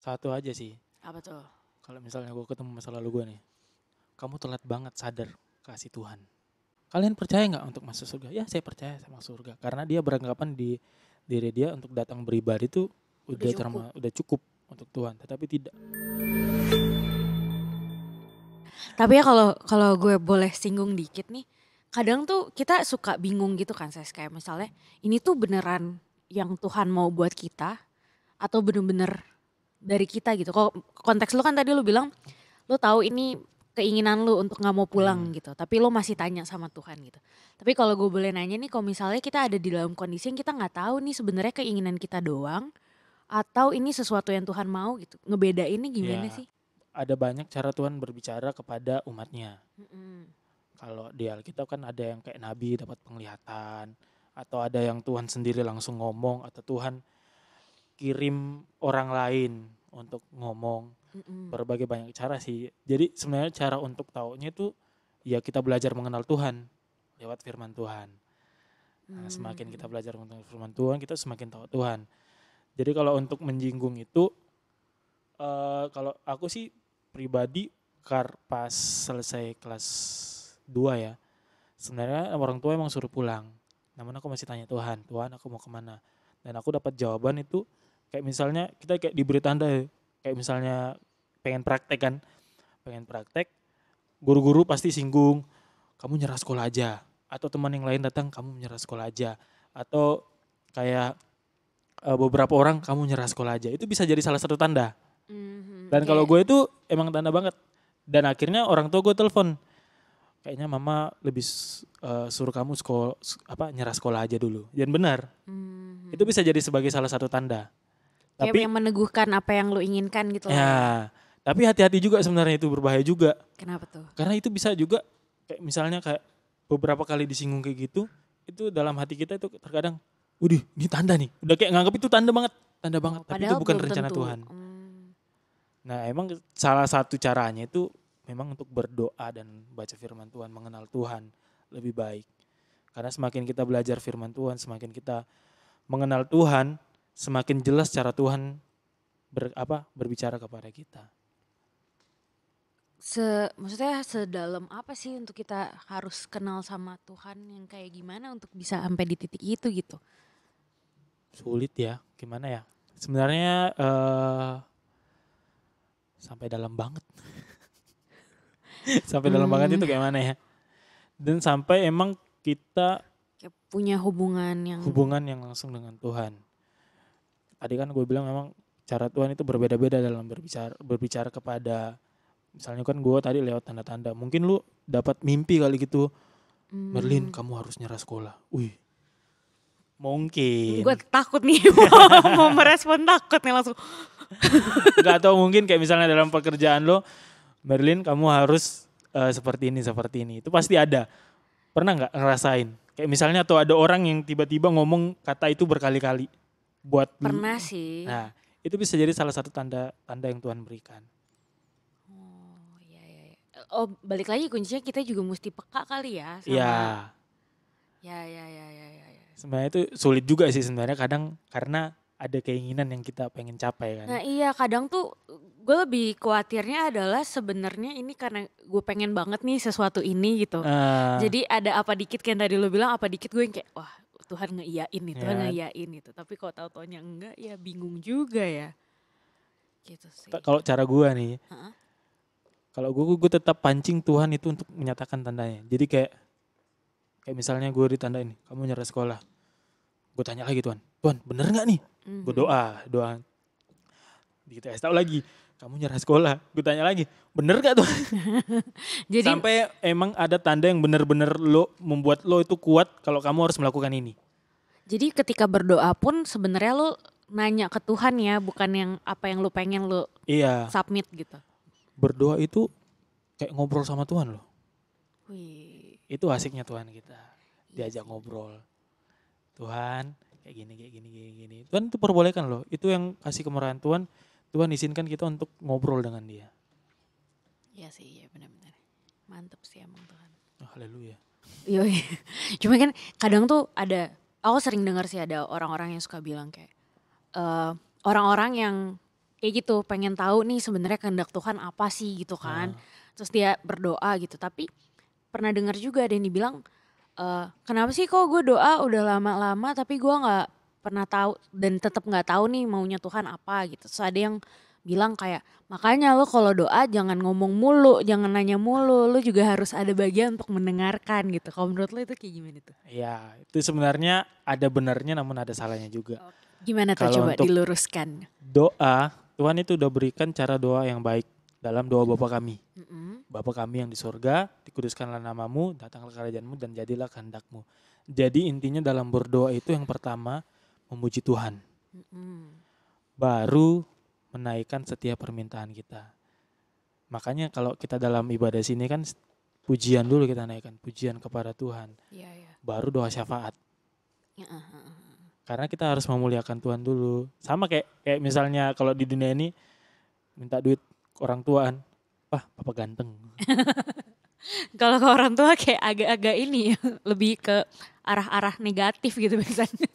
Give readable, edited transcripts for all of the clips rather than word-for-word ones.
Satu aja sih. Apa tuh? Kalau misalnya gue ketemu masa lalu gue nih, kamu telat banget sadar kasih Tuhan. Kalian percaya nggak untuk masuk surga? Ya saya percaya sama surga. Karena dia beranggapan di diri dia untuk datang beribadah itu Udah cukup. udah cukup untuk Tuhan. Tetapi tidak. Tapi ya kalau kalau gue boleh singgung dikit nih, kadang tuh kita suka bingung gitu kan, saya kayak misalnya ini tuh beneran yang Tuhan mau buat kita atau bener-bener dari kita gitu. Kalau konteks lu kan tadi lu bilang lu tahu ini keinginan lu untuk nggak mau pulang gitu, tapi lu masih tanya sama Tuhan gitu. Tapi kalau gue boleh nanya nih, kalau misalnya kita ada di dalam kondisi yang kita nggak tahu nih sebenarnya keinginan kita doang atau ini sesuatu yang Tuhan mau gitu, ngebedainnya gimana Ya sih? ada banyak cara Tuhan berbicara kepada umatnya. Mm-mm. Kalau di Alkitab kan ada yang kayak nabi dapat penglihatan. Atau ada yang Tuhan sendiri langsung ngomong. Atau Tuhan kirim orang lain untuk ngomong. Mm-mm. Berbagai banyak cara sih. Jadi sebenarnya cara untuk taunya itu ya kita belajar mengenal Tuhan lewat firman Tuhan. Nah, semakin kita Mm. belajar mengenal firman Tuhan, kita semakin tahu Tuhan. Jadi kalau untuk menjinggung itu, kalau aku sih pribadi pas selesai kelas 2 ya, sebenarnya orang tua emang suruh pulang. Namun aku masih tanya Tuhan, Tuhan aku mau kemana? Dan aku dapat jawaban itu kayak misalnya kita kayak diberi tanda ya. Kayak misalnya pengen praktek kan, pengen praktek, guru-guru pasti singgung, kamu nyerah sekolah aja. Atau teman yang lain datang, kamu nyerah sekolah aja. Atau kayak beberapa orang, kamu nyerah sekolah aja. Itu bisa jadi salah satu tanda. Mhm, Dan kalau kayak gue itu emang tanda banget. Dan akhirnya orang tua gue telepon, kayaknya mama lebih suruh kamu nyerah sekolah aja dulu. Dan benar, itu mhm. bisa jadi sebagai salah satu tanda. Kayak Tapi yang meneguhkan apa yang lu inginkan gitu lah ya. ya, tapi hati-hati juga sebenarnya, itu berbahaya juga. Kenapa tuh? Karena itu bisa juga kayak misalnya kayak beberapa kali disinggung kayak gitu, itu dalam hati kita itu terkadang, "Udih, ini tanda nih." Udah kayak nganggap itu tanda banget, Oh, tapi itu padahal bukan belum rencana tentu. Tuhan. Nah, emang salah satu caranya itu memang untuk berdoa dan baca firman Tuhan, mengenal Tuhan lebih baik. Karena semakin kita belajar firman Tuhan, semakin kita mengenal Tuhan, semakin jelas cara Tuhan berbicara kepada kita. Maksudnya sedalam apa sih untuk kita harus kenal sama Tuhan yang kayak gimana untuk bisa sampai di titik itu gitu? Sulit ya, gimana ya? Sebenarnya sampai dalam banget. Sampai dalam banget Hmm, itu kayak mana ya? Dan sampai emang kita kayak punya hubungan yang hubungan yang langsung dengan Tuhan. Tadi kan gue bilang memang cara Tuhan itu berbeda-beda dalam berbicara kepada, misalnya kan gue tadi lewat tanda-tanda. Mungkin lu dapat mimpi kali gitu, Merlin hmm, kamu harus nyerah sekolah. Wih, gue mungkin. takut nih mau merespon takut nih langsung. Nggak tahu, mungkin kayak misalnya dalam pekerjaan lo, Merlin kamu harus seperti ini. Itu pasti ada. Pernah nggak ngerasain? Kayak misalnya atau ada orang yang tiba-tiba ngomong kata itu berkali-kali buat Pernah sih. nah, itu bisa jadi salah satu tanda yang Tuhan berikan. Oh iya iya. Iya. Oh balik lagi kuncinya kita juga mesti peka kali ya Iya, sama ya ya ya ya ya. Ya. sebenarnya itu sulit juga sih sebenarnya kadang karena ada keinginan yang kita pengen capai kan. Nah iya kadang tuh gue lebih khawatirnya adalah sebenarnya ini karena gue pengen banget nih sesuatu ini gitu. Eh, Jadi ada apa dikit kayak yang tadi lo bilang apa dikit gue yang kayak wah Tuhan ngeiyain nih, Tuhan ya, ngeiyain gitu. Tapi kalau tahu-taunya enggak ya bingung juga ya. Gitu sih. kalau cara gue nih, Heeh. kalau gue tetap pancing Tuhan itu untuk menyatakan tandanya. Jadi kayak kayak misalnya gue ditandain, kamu nyerah sekolah. Gue tanya lagi Tuhan, Tuhan bener nggak nih? Gue Mhm. doa, gitu ya. Tahu lagi, kamu nyerah sekolah. Gue tanya lagi, bener gak tuh? Jadi Sampai emang ada tanda yang bener-bener lo membuat lo itu kuat kalau kamu harus melakukan ini. Jadi ketika berdoa pun sebenarnya lu nanya ke Tuhan ya, bukan yang apa yang lu pengen lu Iya, submit gitu. berdoa itu kayak ngobrol sama Tuhan loh. Wih, Itu asiknya Tuhan kita. iya Diajak sih. ngobrol. Tuhan, kayak gini, kayak gini, kayak gini. Tuhan itu perbolehkan loh. Itu yang kasih kemurahan Tuhan. Tuhan izinkan kita untuk ngobrol dengan dia. Iya sih, iya benar-benar. Mantep sih emang Tuhan. Oh, haleluya. Yoi. Cuma kan kadang tuh ada, aku sering dengar sih ada orang-orang yang suka bilang kayak, orang-orang yang kayak gitu, pengen tahu nih sebenarnya kehendak Tuhan apa sih gitu kan. Ah, Terus dia berdoa gitu. Tapi pernah dengar juga ada yang dibilang, kenapa sih kok gue doa udah lama-lama tapi gue nggak pernah tahu dan tetap nggak tahu nih maunya Tuhan apa gitu. Terus ada yang bilang kayak, makanya lo kalau doa jangan ngomong mulu, jangan nanya mulu, lo juga harus ada bagian untuk mendengarkan gitu. Kalau menurut lo itu kayak gimana tuh? ya itu sebenarnya ada benarnya namun ada salahnya juga. Gimana tuh, Kalau coba untuk diluruskan. doa, Tuhan itu udah berikan cara doa yang baik dalam doa Bapa kami. Mm-mm. Bapa kami yang di surga, dikuduskanlah namamu, datanglah kerajaanmu dan jadilah kehendakmu. Jadi intinya dalam berdoa itu yang pertama memuji Tuhan. Mm-mm. Baru menaikkan setiap permintaan kita. Makanya kalau kita dalam ibadah sini kan pujian dulu kita naikkan. Pujian kepada Tuhan. Iya, iya. Baru doa syafaat. Ya, Karena kita harus memuliakan Tuhan dulu. Sama kayak misalnya kalau di dunia ini minta duit ke orang tuaan. Wah, papa ganteng. Kalau ke orang tua kayak agak-agak ini ya, lebih ke arah-arah negatif gitu biasanya.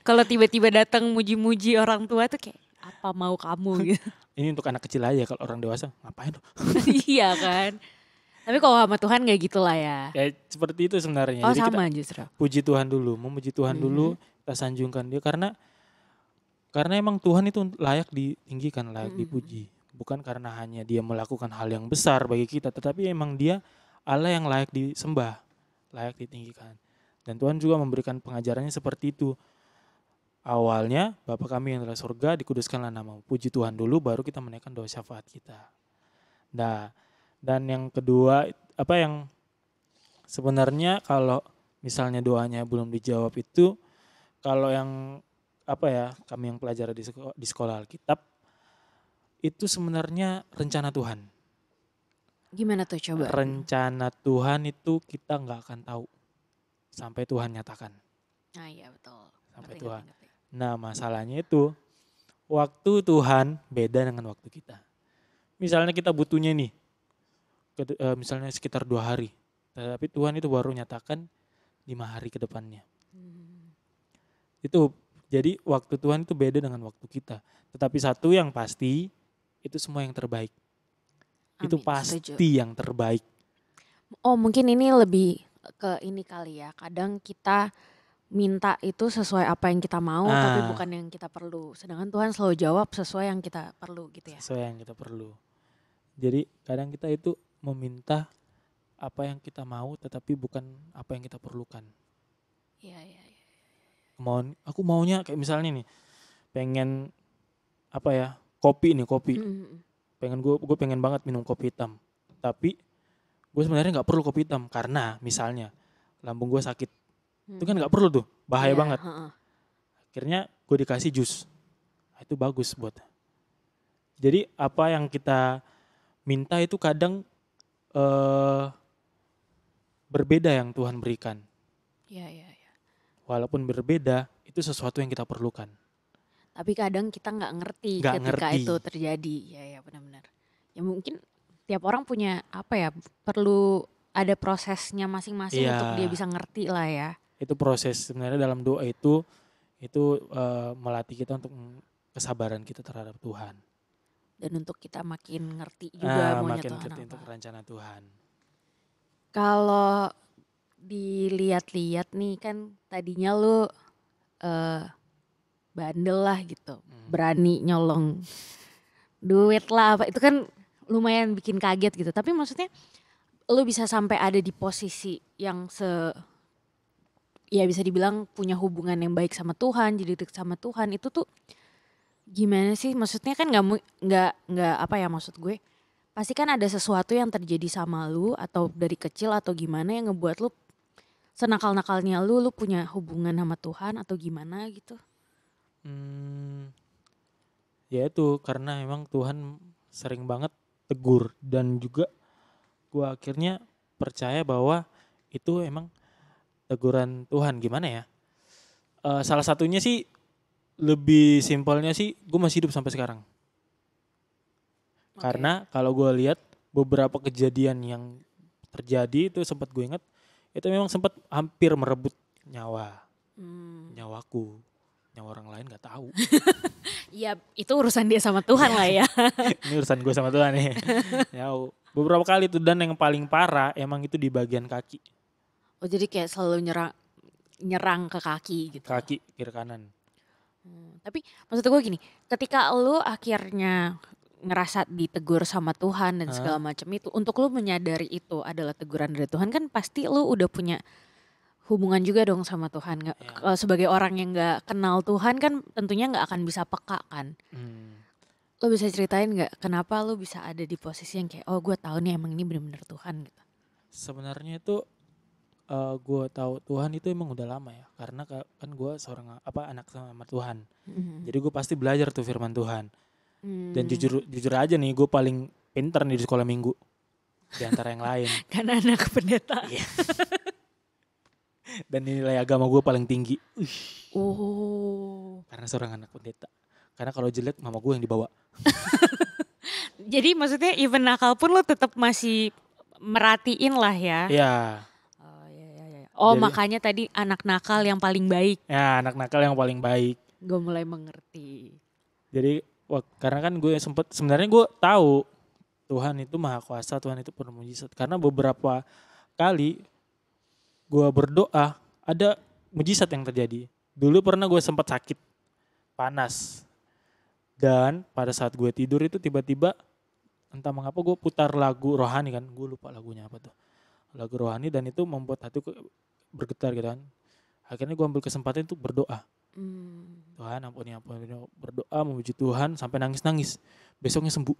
Kalau tiba-tiba datang muji-muji orang tua tuh kayak apa mau kamu gitu. Ini untuk anak kecil aja, kalau orang dewasa ngapain? Iya kan. Tapi kalau sama Tuhan gak gitu lah ya. Ya seperti itu sebenarnya. Oh Jadi kita sama justru. puji Tuhan dulu, memuji Tuhan dulu, kita sanjungkan dia karena emang Tuhan itu layak ditinggikan, layak dipuji. Bukan karena hanya dia melakukan hal yang besar bagi kita, tetapi emang dia Allah yang layak disembah, layak ditinggikan. Dan Tuhan juga memberikan pengajarannya seperti itu. Awalnya, Bapa kami yang dalam surga, dikuduskanlah namamu. Puji Tuhan dulu, baru kita menaikkan doa syafaat kita. Nah, dan yang kedua, apa yang sebenarnya kalau misalnya doanya belum dijawab itu, kalau yang apa ya, kami yang pelajari di sekolah Alkitab, itu sebenarnya rencana Tuhan. Gimana tuh coba? Rencana Tuhan itu kita nggak akan tahu sampai Tuhan nyatakan. Nah iya betul. Sampai Ngerti, Tuhan. ngerti, ngerti. Nah masalahnya itu waktu Tuhan beda dengan waktu kita. Misalnya kita butuhnya nih, misalnya sekitar 2 hari. Tapi Tuhan itu baru nyatakan 5 hari ke depannya. Itu jadi waktu Tuhan itu beda dengan waktu kita. Tetapi satu yang pasti, itu semua yang terbaik. Itu Amin, pasti setuju. yang terbaik. Oh mungkin ini lebih ke ini kali ya. Kadang kita minta itu sesuai apa yang kita mau tapi bukan yang kita perlu. Sedangkan Tuhan selalu jawab sesuai yang kita perlu gitu ya. Sesuai yang kita perlu. Jadi kadang kita itu meminta apa yang kita mau tetapi bukan apa yang kita perlukan. Iya, iya, iya. Aku maunya kayak misalnya nih, pengen apa ya, kopi. Gue pengen banget minum kopi hitam. Tapi gue sebenarnya nggak perlu kopi hitam karena misalnya lambung gue sakit. Itu kan nggak perlu tuh, bahaya Iya, banget. heeh. Akhirnya gue dikasih jus. Itu bagus buat. Jadi apa yang kita minta itu kadang berbeda yang Tuhan berikan. Iya, iya, iya. Walaupun berbeda, itu sesuatu yang kita perlukan. Tapi kadang kita nggak ngerti Nggak ketika ngerti. itu terjadi. Ya, ya benar-benar. Ya mungkin tiap orang punya apa ya, perlu ada prosesnya masing-masing Iya. untuk dia bisa ngerti lah ya. Itu proses sebenarnya dalam doa itu melatih kita untuk kesabaran kita terhadap Tuhan. Dan untuk kita makin ngerti juga maunya Makin Tuhan ngerti apa. untuk rencana Tuhan. Kalau dilihat-lihat nih kan tadinya lu bandel lah gitu. Berani nyolong duit lah apa. Itu kan lumayan bikin kaget gitu. Tapi maksudnya lu bisa sampai ada di posisi yang ya bisa dibilang punya hubungan yang baik sama Tuhan, jadi dekat sama Tuhan, itu tuh gimana sih? Maksudnya kan nggak apa ya, maksud gue pasti kan ada sesuatu yang terjadi sama lu atau dari kecil atau gimana yang ngebuat lu senakal-nakalnya lu punya hubungan sama Tuhan atau gimana gitu. Ya itu karena memang Tuhan sering banget tegur dan juga gue akhirnya percaya bahwa itu emang teguran Tuhan. Gimana ya? Salah satunya sih lebih simpelnya sih gue masih hidup sampai sekarang. Karena kalau gue lihat beberapa kejadian yang terjadi itu sempat gue ingat itu memang sempat hampir merebut nyawaku. nyawa orang lain gak tahu. Ya itu urusan dia sama Tuhan lah ya. Ini urusan gue sama Tuhan nih. Ya, beberapa kali tuh, dan yang paling parah emang itu di bagian kaki. Oh jadi kayak selalu nyerang ke kaki gitu. Kaki kiri kanan. Tapi maksud gue gini, ketika lu akhirnya ngerasa ditegur sama Tuhan dan segala macam itu, untuk lu menyadari itu adalah teguran dari Tuhan, kan pasti lu udah punya hubungan juga dong sama Tuhan. Kalau sebagai orang yang gak kenal Tuhan kan tentunya gak akan bisa peka kan. Lu bisa ceritain gak kenapa lu bisa ada di posisi yang kayak, oh gue tahu nih emang ini benar-benar Tuhan gitu. Sebenarnya itu gue tahu Tuhan itu emang udah lama ya, karena kan gue seorang anak sama Tuhan. Jadi gue pasti belajar tuh firman Tuhan. Dan jujur aja nih, gue paling pinter nih di sekolah minggu di antara yang lain. Karena anak pendeta. Dan nilai agama gue paling tinggi. Oh. Karena seorang anak pendeta. Karena kalau jelek mama gue yang dibawa. Jadi maksudnya even nakal pun lo tetap masih merhatiin lah ya. Iya. Oh Jadi, makanya tadi anak nakal yang paling baik. Ya, anak nakal yang paling baik. Gue mulai mengerti. Jadi karena kan gue sebenarnya gue tahu Tuhan itu maha kuasa, Tuhan itu penuh mujizat. Karena beberapa kali gue berdoa ada mujizat yang terjadi. Dulu pernah gue sempat sakit, panas. Dan pada saat gue tidur itu tiba-tiba entah mengapa gue putar lagu rohani kan. Gue lupa lagunya apa tuh. Lagu rohani, dan itu membuat hatiku bergetar gitu kan. Akhirnya gue ambil kesempatan untuk berdoa. Tuhan ampuni, berdoa memuji Tuhan sampai nangis-nangis. Besoknya sembuh.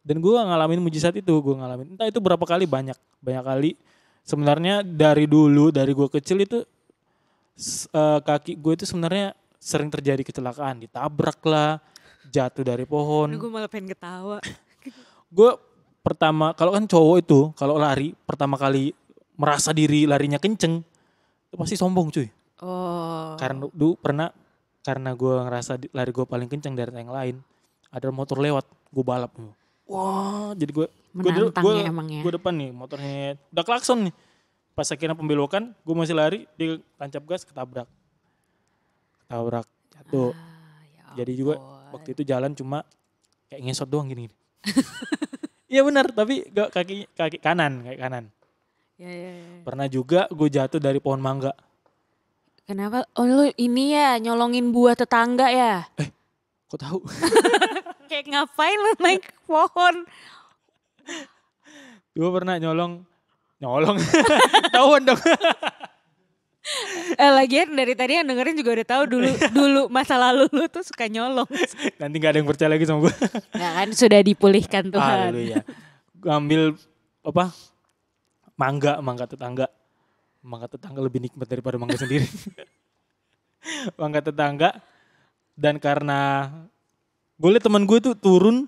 Dan gue ngalamin mujizat itu, entah itu berapa kali, banyak kali. Sebenarnya dari dulu, dari gue kecil itu kaki gue itu sebenarnya sering terjadi kecelakaan, ditabrak lah, jatuh dari pohon. Gue malah pengen ketawa. Gue pertama, kalau kan cowok itu kalau lari pertama kali merasa diri larinya kenceng, itu pasti sombong cuy. Oh. Karena dulu pernah, karena gue ngerasa lari gue paling kenceng dari yang lain, ada motor lewat, gue balap. Wah, jadi gue depan nih, motornya udah klakson nih. Pas akhirnya pembelokan, gue masih lari, dia tancap gas, ketabrak jatuh. Jadi juga waktu itu jalan cuma kayak ngesot doang gini. Iya benar, tapi gak kaki kanan, kayak kanan. Ya. Pernah juga gue jatuh dari pohon mangga. Kenapa? Oh lu ini ya nyolongin buah tetangga ya? Kok tahu? Kayak ngapain lu naik pohon? Gue pernah nyolong. Tahuan dong. Lagian dari tadi yang dengerin juga udah tahu dulu masa lalu lu tuh suka nyolong. Nanti gak ada yang percaya lagi sama gue. Nah kan sudah dipulihkan Tuhan. Haleluya. Gue ambil mangga tetangga. Mangga tetangga lebih nikmat daripada mangga sendiri. Mangga tetangga. Dan karena gue liat teman gue tuh turun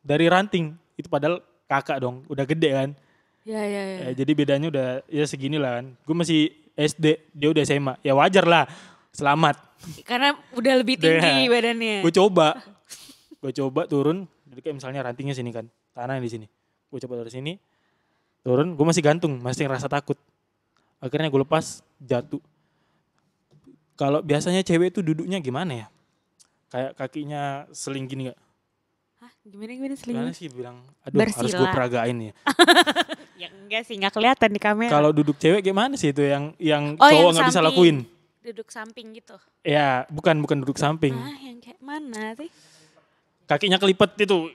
dari ranting. Itu padahal kakak dong, udah gede kan. Ya, jadi bedanya udah ya segini lah kan. Gue masih SD, dia udah SMA. Ya wajar lah, selamat. Karena udah lebih tinggi badannya. Gue coba turun. Jadi kayak misalnya rantingnya sini kan, tanah di sini. Gue coba dari sini, turun. Gue masih gantung, masih ngerasa takut. Akhirnya gue lepas, jatuh. Kalau biasanya cewek itu duduknya gimana ya? Kayak kakinya seling gini gak? Hah? Gimana seling? Gimana sih bilang, aduh Bersila. Harus gue peragain ya. Ya enggak sih, gak kelihatan di kamera. Kalau duduk cewek gimana sih itu yang cowok gak bisa lakuin? Duduk samping gitu? Ya bukan duduk samping. Yang kayak mana sih? Kakinya kelipet itu.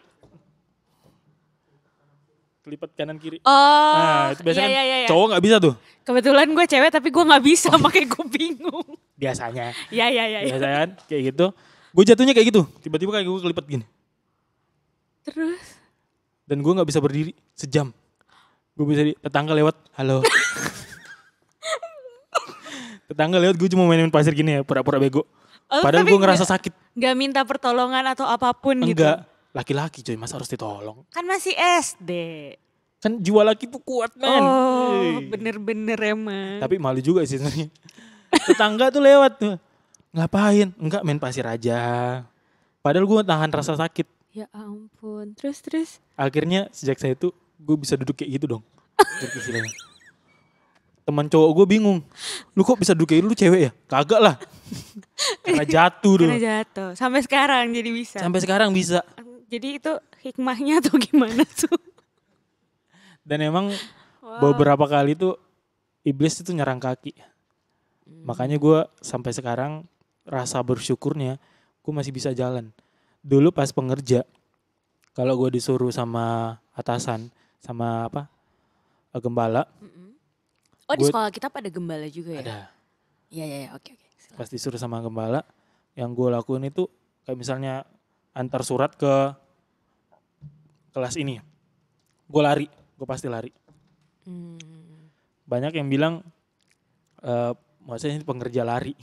Kelipet kanan kiri. Oh. Nah itu biasanya kan cowok gak bisa tuh. Kebetulan gue cewek tapi gue gak bisa, makanya gue bingung. Biasanya. Iya. Biasanya kan kayak gitu. Gue jatuhnya kayak gitu. Tiba-tiba kaki gue kelipet gini. Terus? Dan gue gak bisa berdiri sejam. Gue bisa tetangga lewat, halo. Tetangga lewat, gue cuma main pasir gini ya, pura-pura bego. Padahal gue ngerasa sakit. Gak minta pertolongan atau apapun gitu? Enggak, laki-laki coy, masa harus ditolong? Kan masih SD. Kan jiwa laki tuh kuat men. Oh, bener-bener emang. Tapi malu juga sih sebenarnya. Tetangga tuh lewat tuh. Ngapain? Enggak, main pasir aja. Padahal gue tahan rasa sakit. Ya ampun, terus? Akhirnya sejak saya itu gue bisa duduk kayak gitu dong. Teman cowok gue bingung. Lu kok bisa duduk kayak gitu, lu cewek ya? Kagak lah. Karena jatuh dulu. Karena jatuh. Sampai sekarang jadi bisa. Sampai sekarang bisa. Jadi itu hikmahnya atau gimana tuh? Dan emang Wow. beberapa kali tuh iblis itu nyerang kaki. Makanya gue sampai sekarang rasa bersyukurnya gue masih bisa jalan. Dulu pas pengerja, kalau gue disuruh sama atasan, sama gembala, Oh di Gue- sekolah kita pada gembala juga ya? ada. Iya, oke. Silakan. Pas disuruh sama gembala, yang gue lakuin itu kayak misalnya antar surat ke kelas ini, gue lari, gue pasti lari. Banyak yang bilang, maksudnya ini pengerja lari.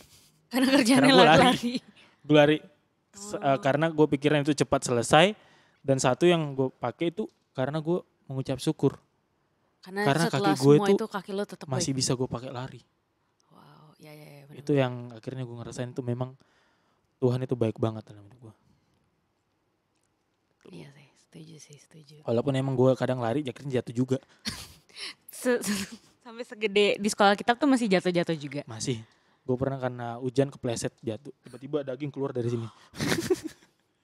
Karena kerjaannya Karena gua lari. lari. Gue lari karena gue pikiran itu cepat selesai. Dan satu yang gue pakai itu karena gue mengucap syukur. Karena kaki setelah gue semua itu itu kaki lo tetap Masih baik. bisa gue pakai lari. Wow, ya benar. Itu yang akhirnya gue ngerasain itu memang Tuhan itu baik banget dalam hidup gue. Iya sih, setuju. Walaupun emang gue kadang lari, akhirnya jatuh juga. Sampai segede di sekolah kita tuh masih jatuh-jatuh juga. Masih. Gue pernah karena hujan kepleset jatuh. Tiba-tiba daging keluar dari sini.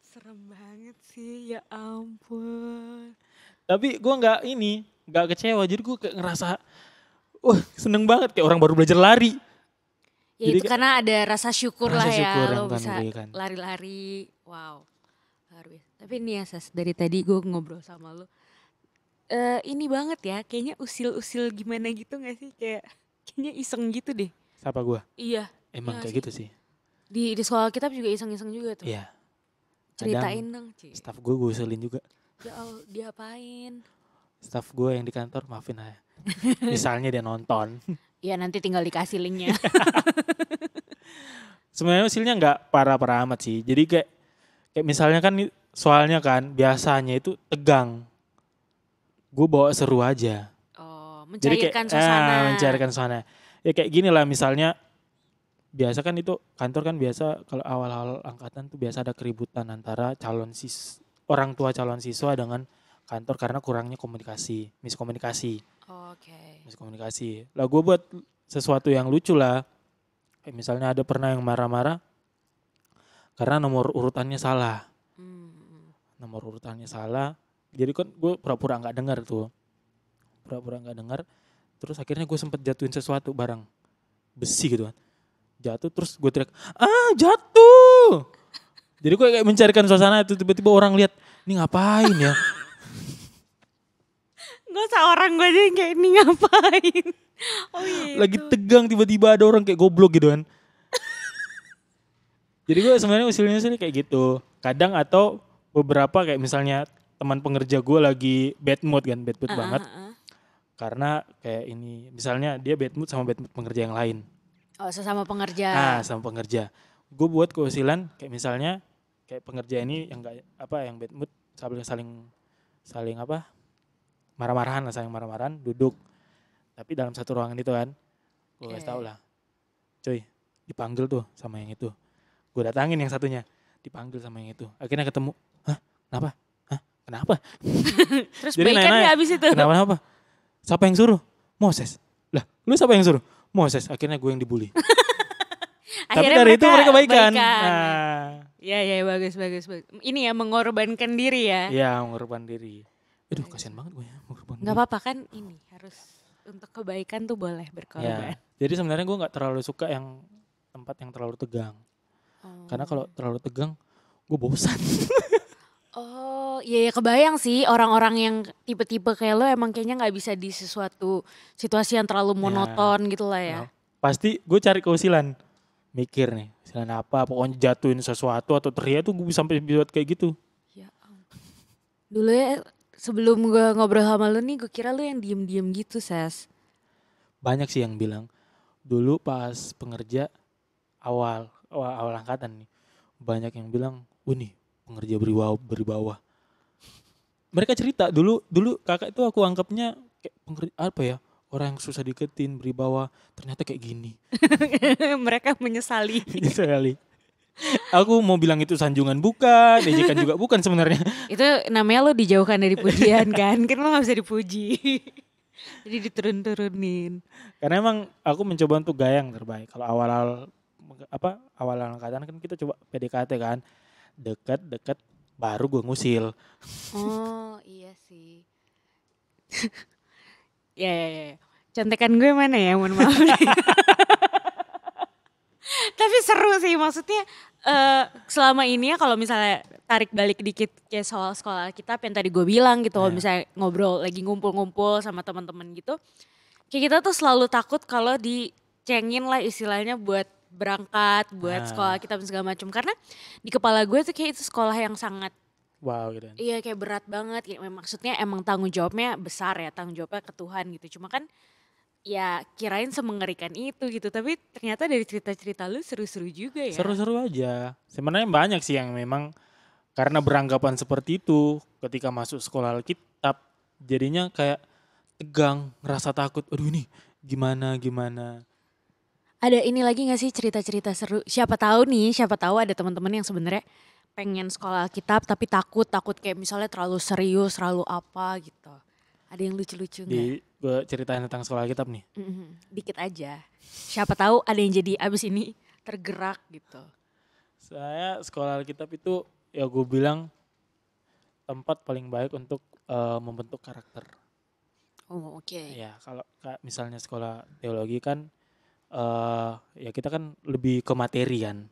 Serem banget sih, ya ampun. Tapi gue nggak kecewa. Jadi gue kayak ngerasa, seneng banget kayak orang baru belajar lari. Ya Jadi itu karena ada rasa syukur rasa lah ya, syukur yang lo Tuhan bisa berikan. lari-lari. Wow, luar biasa. Tapi nih ya Sas, dari tadi gue ngobrol sama lo. Ini banget ya, kayaknya usil-usil gimana gitu gak sih? Kayaknya iseng gitu deh. Siapa gue? Iya. Emang Iya kayak sih. gitu sih. Di sekolah kita juga iseng-iseng juga tuh. Iya. Ceritain dong, Ci. Staff gue usulin juga. Ya Allah, diapain? Staff gue yang di kantor maafin aja. Misalnya dia nonton. Ya nanti tinggal dikasih linknya. Sebenarnya usilnya nggak parah-parah amat sih. Jadi kayak misalnya kan soalnya kan biasanya itu tegang. Gue bawa seru aja. Oh, Jadi mencairkan suasana. mencairkan suasana. Ya kayak gini lah misalnya. Biasa kan itu kantor kan biasa kalau awal-awal angkatan tuh biasa ada keributan antara orang tua calon siswa dengan kantor karena kurangnya miskomunikasi. Oke. Miskomunikasi. Lah gue buat sesuatu yang lucu lah. Kayak misalnya ada pernah yang marah-marah karena nomor urutannya salah. Nomor urutannya salah. Jadi kan gue pura-pura nggak dengar tuh. Pura-pura nggak dengar. Terus akhirnya gue sempet jatuhin sesuatu barang besi gitu kan. Jatuh terus gue teriak, jatuh. Jadi gue kayak mencarikan suasana itu tiba-tiba orang lihat, ini ngapain ya? Gak usah orang gue aja yang kayak ini ngapain. Oh iya. Lagi tegang tiba-tiba ada orang kayak goblok gitu kan. Jadi gue sebenarnya usilnya kayak gitu. Kadang atau beberapa kayak misalnya teman pengerja gue lagi bad mood banget. Karena kayak ini misalnya dia bad mood sama bad mood pengerja yang lain. Oh sesama pengerja. Sama pengerja. Gue buat keusilan kayak misalnya kayak pengerja ini yang yang bad mood saling marah-marahan lah, saling marah-marahan, duduk. Tapi dalam satu ruangan itu kan, gue kasih tau lah, coy, dipanggil tuh sama yang itu. Gue datangin yang satunya, dipanggil sama yang itu. Akhirnya ketemu, kenapa? Kenapa? Terus Jadi baikan nanya, gak abis itu? Kenapa? Siapa yang suruh? Moses. Lah, lu siapa yang suruh? Moses. Akhirnya gue yang dibully. Tapi dari itu mereka baikan. Nah. Ya bagus. Ini ya mengorbankan diri ya. Iya, mengorbankan diri. Aduh, kasihan banget gue ya mengorbankan Gak apa-apa kan ini harus untuk kebaikan tuh boleh berkorban. Ya, jadi sebenarnya gue nggak terlalu suka yang tempat yang terlalu tegang. Karena kalau terlalu tegang, gue bosan. Oh, iya kebayang sih orang-orang yang tipe-tipe kayak lo emang kayaknya nggak bisa di sesuatu situasi yang terlalu monoton gitu lah ya. Pasti gue cari keusilan. Mikir nih, usilan apa, pokoknya jatuhin sesuatu atau teriak tuh gue sampai buat kayak gitu. Ya ampun. Dulu ya sebelum gue ngobrol sama lo nih gue kira lo yang diem-diem gitu Sas. Banyak sih yang bilang, dulu pas pengerja awal angkatan nih, banyak yang bilang, nih pengerja berwibawa. Mereka cerita dulu kakak itu aku anggapnya kayak pengerja apa ya, orang yang susah deketin, berwibawa, ternyata kayak gini. Mereka menyesali. Sekali. Aku mau bilang itu sanjungan bukan, ejekan juga bukan sebenarnya. Itu namanya lo dijauhkan dari pujian kan lo gak bisa dipuji. Jadi diturun-turunin. Karena emang aku mencoba untuk gaya yang terbaik. Kalau awal-awal awal angkatan kan kita coba PDKT kan. Deket baru gue ngusil. Oh iya sih. Ya. Contekan gue mana ya, mohon maaf. Tapi seru sih, maksudnya selama ini ya kalau misalnya tarik balik dikit kayak soal sekolah kita yang tadi gue bilang gitu. Kalau misalnya ngobrol lagi ngumpul-ngumpul sama teman-teman gitu. Kayak kita tuh selalu takut kalau dicengin lah istilahnya buat berangkat, buat sekolah kita segala macam. Karena di kepala gue tuh kayak itu sekolah yang sangat wow gitu. Iya kayak berat banget. Ya, maksudnya emang tanggung jawabnya besar ya, tanggung jawabnya ke Tuhan gitu. Cuma kan ya kirain semengerikan itu gitu. Tapi ternyata dari cerita-cerita lu seru-seru juga ya. Seru-seru aja. Sebenarnya banyak sih yang memang karena beranggapan seperti itu ketika masuk sekolah Alkitab jadinya kayak tegang, ngerasa takut. Aduh ini gimana. Ada ini lagi gak sih cerita-cerita seru? Siapa tahu ada teman-teman yang sebenarnya pengen sekolah Alkitab tapi takut kayak misalnya terlalu serius, terlalu apa gitu. Ada yang lucu-lucu gak? Gue ceritain tentang sekolah Alkitab nih. Dikit aja. Siapa tahu ada yang jadi abis ini tergerak gitu. Saya sekolah Alkitab itu ya gue bilang tempat paling baik untuk membentuk karakter. Oh oke. Ya kalau misalnya sekolah teologi kan ya kita kan lebih ke materi kan.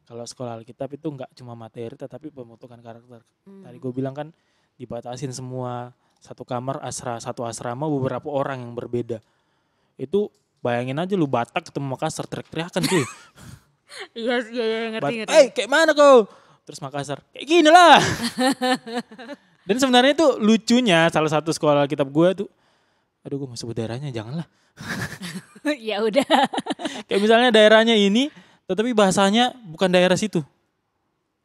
Kalau sekolah Alkitab itu nggak cuma materi tetapi pembentukan karakter. Tadi gue bilang kan dibatasin semua, satu kamar satu asrama beberapa orang yang berbeda. Itu bayangin aja lu Batak ketemu Makassar teriak-teriakan cuy. Iya ngerti. Kayak mana kau? Terus Makassar kayak gini lah. Dan sebenarnya itu lucunya salah satu sekolah Alkitab gue tuh, aduh gue mau sebut daerahnya janganlah. Ya udah. Kayak misalnya daerahnya ini tetapi bahasanya bukan daerah situ.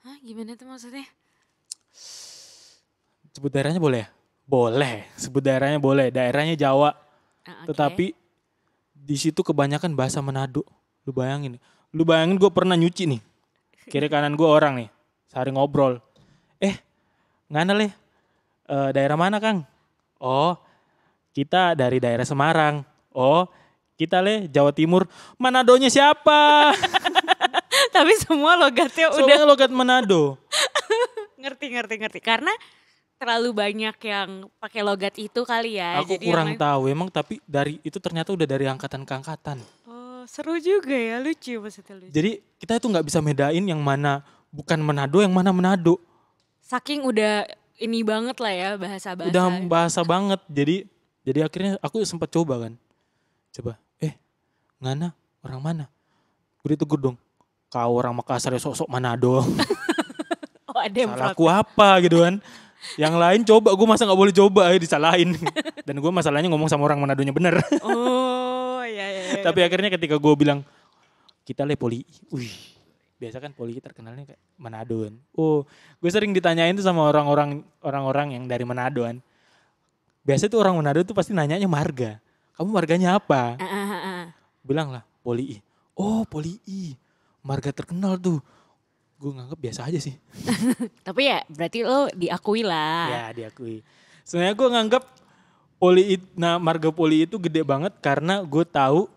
Hah, gimana tuh maksudnya? Sebut daerahnya boleh ya? Boleh, sebut daerahnya boleh. Daerahnya Jawa. Okay. Tetapi di situ kebanyakan bahasa Manado. Lu bayangin gue pernah nyuci nih. Kiri kanan gue orang nih. Sehari ngobrol. Ngana leh. Daerah mana Kang? Oh, kita dari daerah Semarang. Oh, kita leh Jawa Timur. Manadonya siapa? Tapi semua logatnya Soalnya logat Manado. Ngerti. Karena terlalu banyak yang pakai logat itu kali ya. Aku jadi kurang tahu emang, tapi dari itu ternyata udah dari angkatan ke angkatan. Oh, seru juga ya, lucu maksudnya lucu. Jadi kita itu nggak bisa bedain yang mana bukan Manado, yang mana Manado. Saking udah ini banget lah ya bahasa-bahasa. Udah bahasa banget. Jadi akhirnya aku sempat coba kan. Ngana orang mana? Gue ditegur dong. Kau orang Makassar ya sok-sok Manado. Oh, ada yang salah aku apa gitu kan. Yang lain coba, gue masa gak boleh coba disalahin. Dan gue masalahnya ngomong sama orang Manadonya bener. Oh iya. Tapi akhirnya ketika gue bilang kita le Poli. Biasa kan Poli terkenalnya kayak Manado kan. Oh, gue sering ditanyain tuh sama orang-orang yang dari Manado kan. Biasa tuh orang Manado tuh pasti nanyanya marga. Kamu marganya apa? Bilang lah Poli. Oh Poli. Marga terkenal tuh. Gue nganggep biasa aja sih. Tapi ya berarti lo diakui lah. Ya diakui. Sebenarnya gue nganggep marga Poli itu gede banget karena gue tahu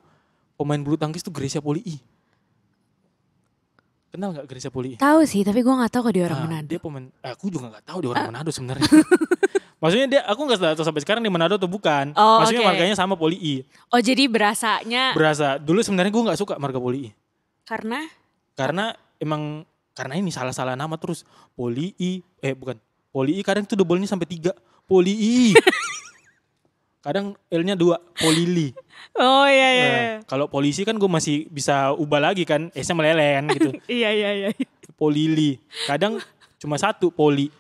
pemain bulu tangkis tuh Grecia Poli. Kenal gak Grecia Poli? Tahu sih, tapi gue gak tahu kok dia orang Manado. Dia pemain, aku juga gak tahu dia orang Manado sebenarnya. Maksudnya aku gak tahu sampai sekarang di Manado atau bukan. Oh, maksudnya marganya sama Poli. Oh jadi berasanya. Berasa. Dulu sebenarnya gue gak suka marga Poli. Karena ini salah-salah nama terus. Poli kadang tuh double-nya sampai 3. Poli. Kadang L-nya 2, Polili. Oh iya. Kalau polisi kan gue masih bisa ubah lagi kan, S-nya meleleh kan gitu. Iya. Polili. Kadang cuma 1, Poli.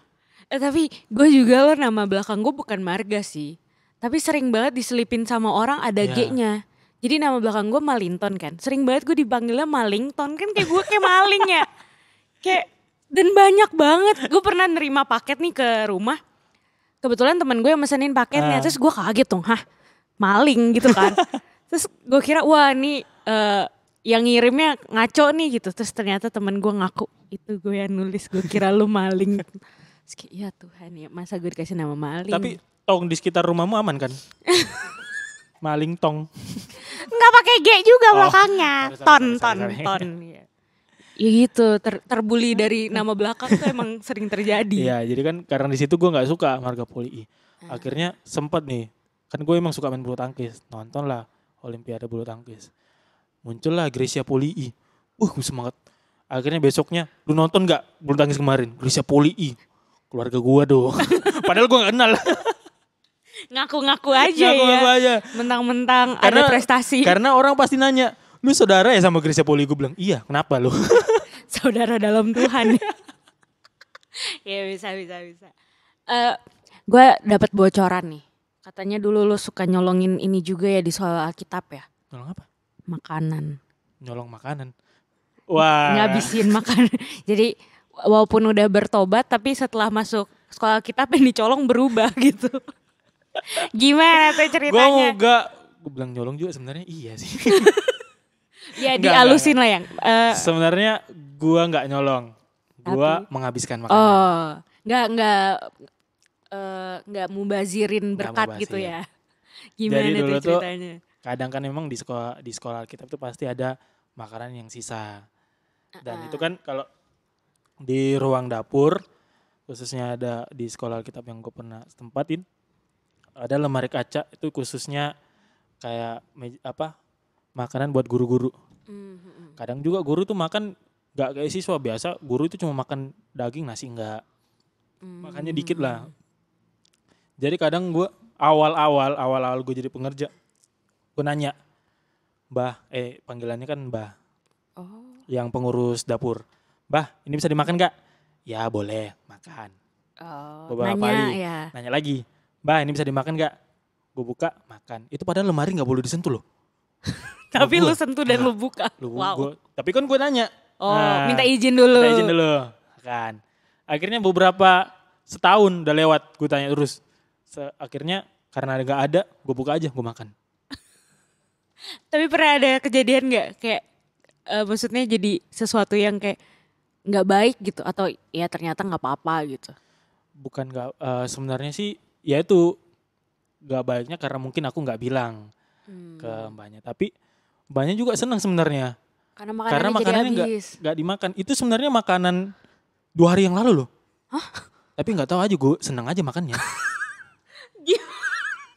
Tapi gue juga lo nama belakang gue bukan marga sih. Tapi sering banget diselipin sama orang ada G-nya. Jadi nama belakang gue Malinton kan. Sering banget gue dipanggilnya Malington kan kayak gue kayak maling ya. Dan banyak banget. Gue pernah nerima paket nih ke rumah. Kebetulan temen gue yang mesenin paketnya. Terus gue kaget dong. Hah maling gitu kan. Terus gue kira wah ini yang ngirimnya ngaco nih gitu. Terus ternyata temen gue ngaku. Itu gue yang nulis. Gue kira lu maling. Terus kayak ya Tuhan ya masa gue dikasih nama maling. Tapi tong di sekitar rumahmu aman kan? Maling tong. Enggak pakai G juga belakangnya. Sorry. Ton. Ya gitu, terbuli dari nama belakang tuh emang sering terjadi. Iya, jadi kan karena di situ gue nggak suka marga Poli I. Akhirnya sempat nih, kan gue emang suka main bulu tangkis, nonton lah Olimpiade bulu tangkis. Muncullah Grecia Poli I. Gue semangat. Akhirnya besoknya, lu nonton nggak bulu tangkis kemarin? Grecia Poli I. Keluarga gue dong. Padahal gue nggak kenal. Ngaku-ngaku aja Ngaku-ngaku ya. aja. Mentang-mentang ada prestasi. Karena orang pasti nanya, lu saudara ya sama Grecia Poli? Gue bilang, iya, kenapa lu? Saudara dalam Tuhan. Ya bisa. Gue dapat bocoran nih. Katanya dulu lu suka nyolongin ini juga ya di soal Alkitab ya. Nyolong apa? Makanan. Nyolong makanan. Wah. Ngabisin makanan. Jadi walaupun udah bertobat tapi setelah masuk sekolah Alkitab yang dicolong berubah gitu. Gimana tuh ceritanya? Gue bilang nyolong juga sebenarnya iya sih. Ya dialusin lah yang. Sebenarnya gue nggak nyolong. Gue menghabiskan makanan. Oh, nggak mubazirin berkat gitu ya. Gimana Jadi dulu tuh ceritanya? Kadang kan memang di sekolah Alkitab tuh pasti ada makanan yang sisa. Dan itu kan kalau di ruang dapur, khususnya ada di sekolah Alkitab yang gue pernah tempatin, ada lemari kaca itu khususnya kayak makanan buat guru-guru. Kadang juga guru tuh makan gak kayak siswa biasa, guru itu cuma makan daging nasi enggak. Makannya dikit lah. Jadi kadang gue awal-awal gue jadi pengerja, gue nanya, Mbah, panggilannya kan Mbah. Yang pengurus dapur. Mbah, ini bisa dimakan gak? Ya boleh, makan. Beberapa kali nanya lagi, Mbah ini bisa dimakan gak? Gue buka, makan. Itu padahal lemari gak boleh disentuh loh. Tapi lu sentuh dan lu buka. Wow. Tapi kan gue nanya. Minta izin dulu. Kan. Akhirnya beberapa setahun udah lewat, gue tanya terus. Akhirnya karena gak ada, gue buka aja, gue makan. Tapi pernah ada kejadian gak? Kayak maksudnya jadi sesuatu yang kayak gak baik gitu. Atau ya ternyata gak apa-apa gitu. Bukan gak, sebenarnya sih ya itu gak baiknya karena mungkin aku gak bilang ke mbaknya. Tapi mbaknya juga senang sebenarnya. Karena makanannya gak dimakan. Itu sebenarnya makanan 2 hari yang lalu loh. Hah? Tapi gak tahu aja, gue senang aja makannya.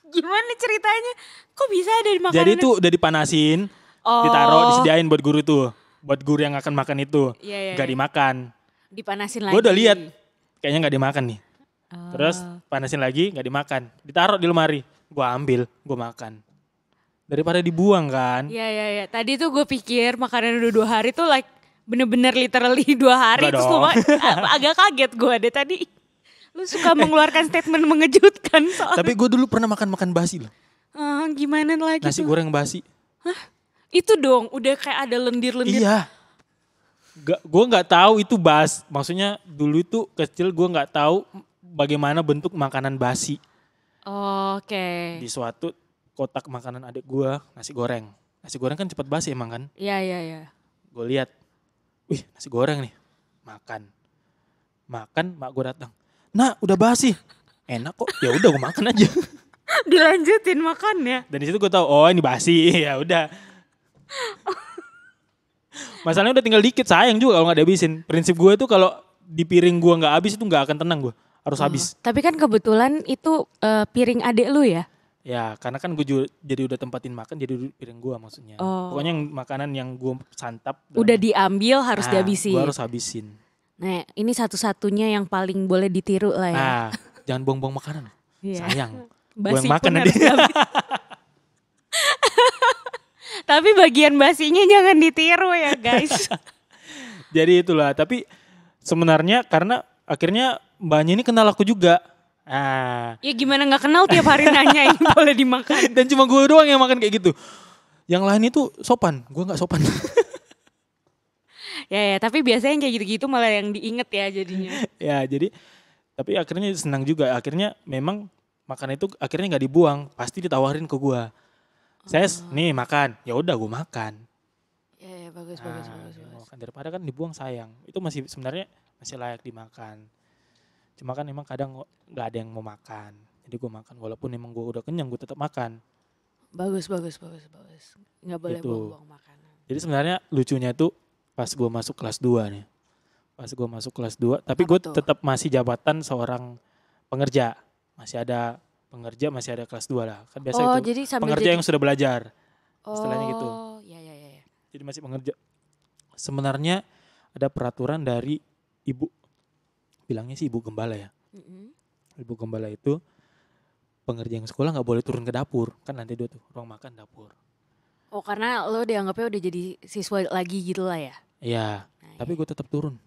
Gimana ceritanya? Kok bisa ada di makanan? Jadi itu udah dipanasin, ditaruh, disediain buat guru tuh. Buat guru yang akan makan itu. Gak dimakan. Dipanasin lagi. Gue udah lihat, kayaknya gak dimakan nih. Terus panasin lagi, gak dimakan. Ditaruh di lemari, gue ambil, gue makan. Daripada dibuang kan. Iya. Tadi tuh gue pikir makanan udah 2 hari tuh like bener-bener literally 2 hari. Enggak terus lu agak kaget gue deh tadi. Lu suka mengeluarkan statement mengejutkan soal. Tapi gue dulu pernah makan basi loh. Gimana lagi Nasi tuh? goreng basi. Hah? Itu dong udah kayak ada lendir-lendir. Iya. Gue gak tahu itu maksudnya dulu itu kecil gue gak tahu bagaimana bentuk makanan basi. Oke. Di suatu kotak makanan adik gue, nasi goreng. Nasi goreng kan cepat basi emang kan. Iya. Gue lihat, wih nasi goreng nih. Makan, mak gue datang. Nah udah basi, enak kok. Ya udah gue makan aja. Dilanjutin makannya. Dan di situ gue tahu, oh ini basi. Ya udah. Masalahnya udah tinggal dikit, sayang juga kalau nggak dihabisin. Prinsip gue tuh kalau di piring gue nggak habis itu nggak akan tenang gue. Harus habis. Tapi kan kebetulan itu piring adik lu ya? Ya karena kan gue jadi udah tempatin makan jadi piring gue maksudnya. Pokoknya yang makanan yang gue santap. Udah diambil harus dihabisin. Gue harus habisin. Nah ini satu-satunya yang paling boleh ditiru lah ya. Nah jangan buang-buang makanan. Sayang. Gue yang Basi makan pun nanti. Tapi bagian basinya jangan ditiru ya guys. Jadi itulah. Tapi sebenarnya karena akhirnya mbaknya ini kenal aku juga. Ya gimana gak kenal tiap hari nanyain boleh dimakan. Dan cuma gue doang yang makan kayak gitu. Yang lain itu sopan, gue gak sopan. Ya tapi biasanya kayak gitu-gitu malah yang diinget ya jadinya. Ya jadi, tapi akhirnya senang juga. Akhirnya memang makanan itu akhirnya gak dibuang, pasti ditawarin ke gue. Ses, nih makan, ya udah gue makan. Ya bagus. Daripada kan dibuang sayang. Itu masih sebenarnya masih layak dimakan. Cuma kan emang kadang gak ada yang mau makan. Jadi gue makan. Walaupun emang gue udah kenyang, gue tetap makan. Bagus. Gak boleh buang-buang makanan. Jadi sebenarnya lucunya tuh pas gue masuk kelas 2 nih. Pas gue masuk kelas 2, tapi Apa gue tuh? tetap masih jabatan seorang pengerja. Masih ada pengerja, masih ada kelas 2 lah. Kan biasa Oh, itu jadi sambil pengerja jadi yang sudah belajar. Istilahnya gitu. Oh, ya ya ya. Jadi masih pengerja. Sebenarnya ada peraturan dari ibu, bilangnya sih ibu gembala ya. Mm-mm. Ibu gembala itu pengerja yang sekolah nggak boleh turun ke dapur. Kan lantai 2 tuh, ruang makan dapur. Oh, karena lo dianggapnya udah jadi siswa lagi gitu lah ya. Iya, Nah, tapi gue tetap turun.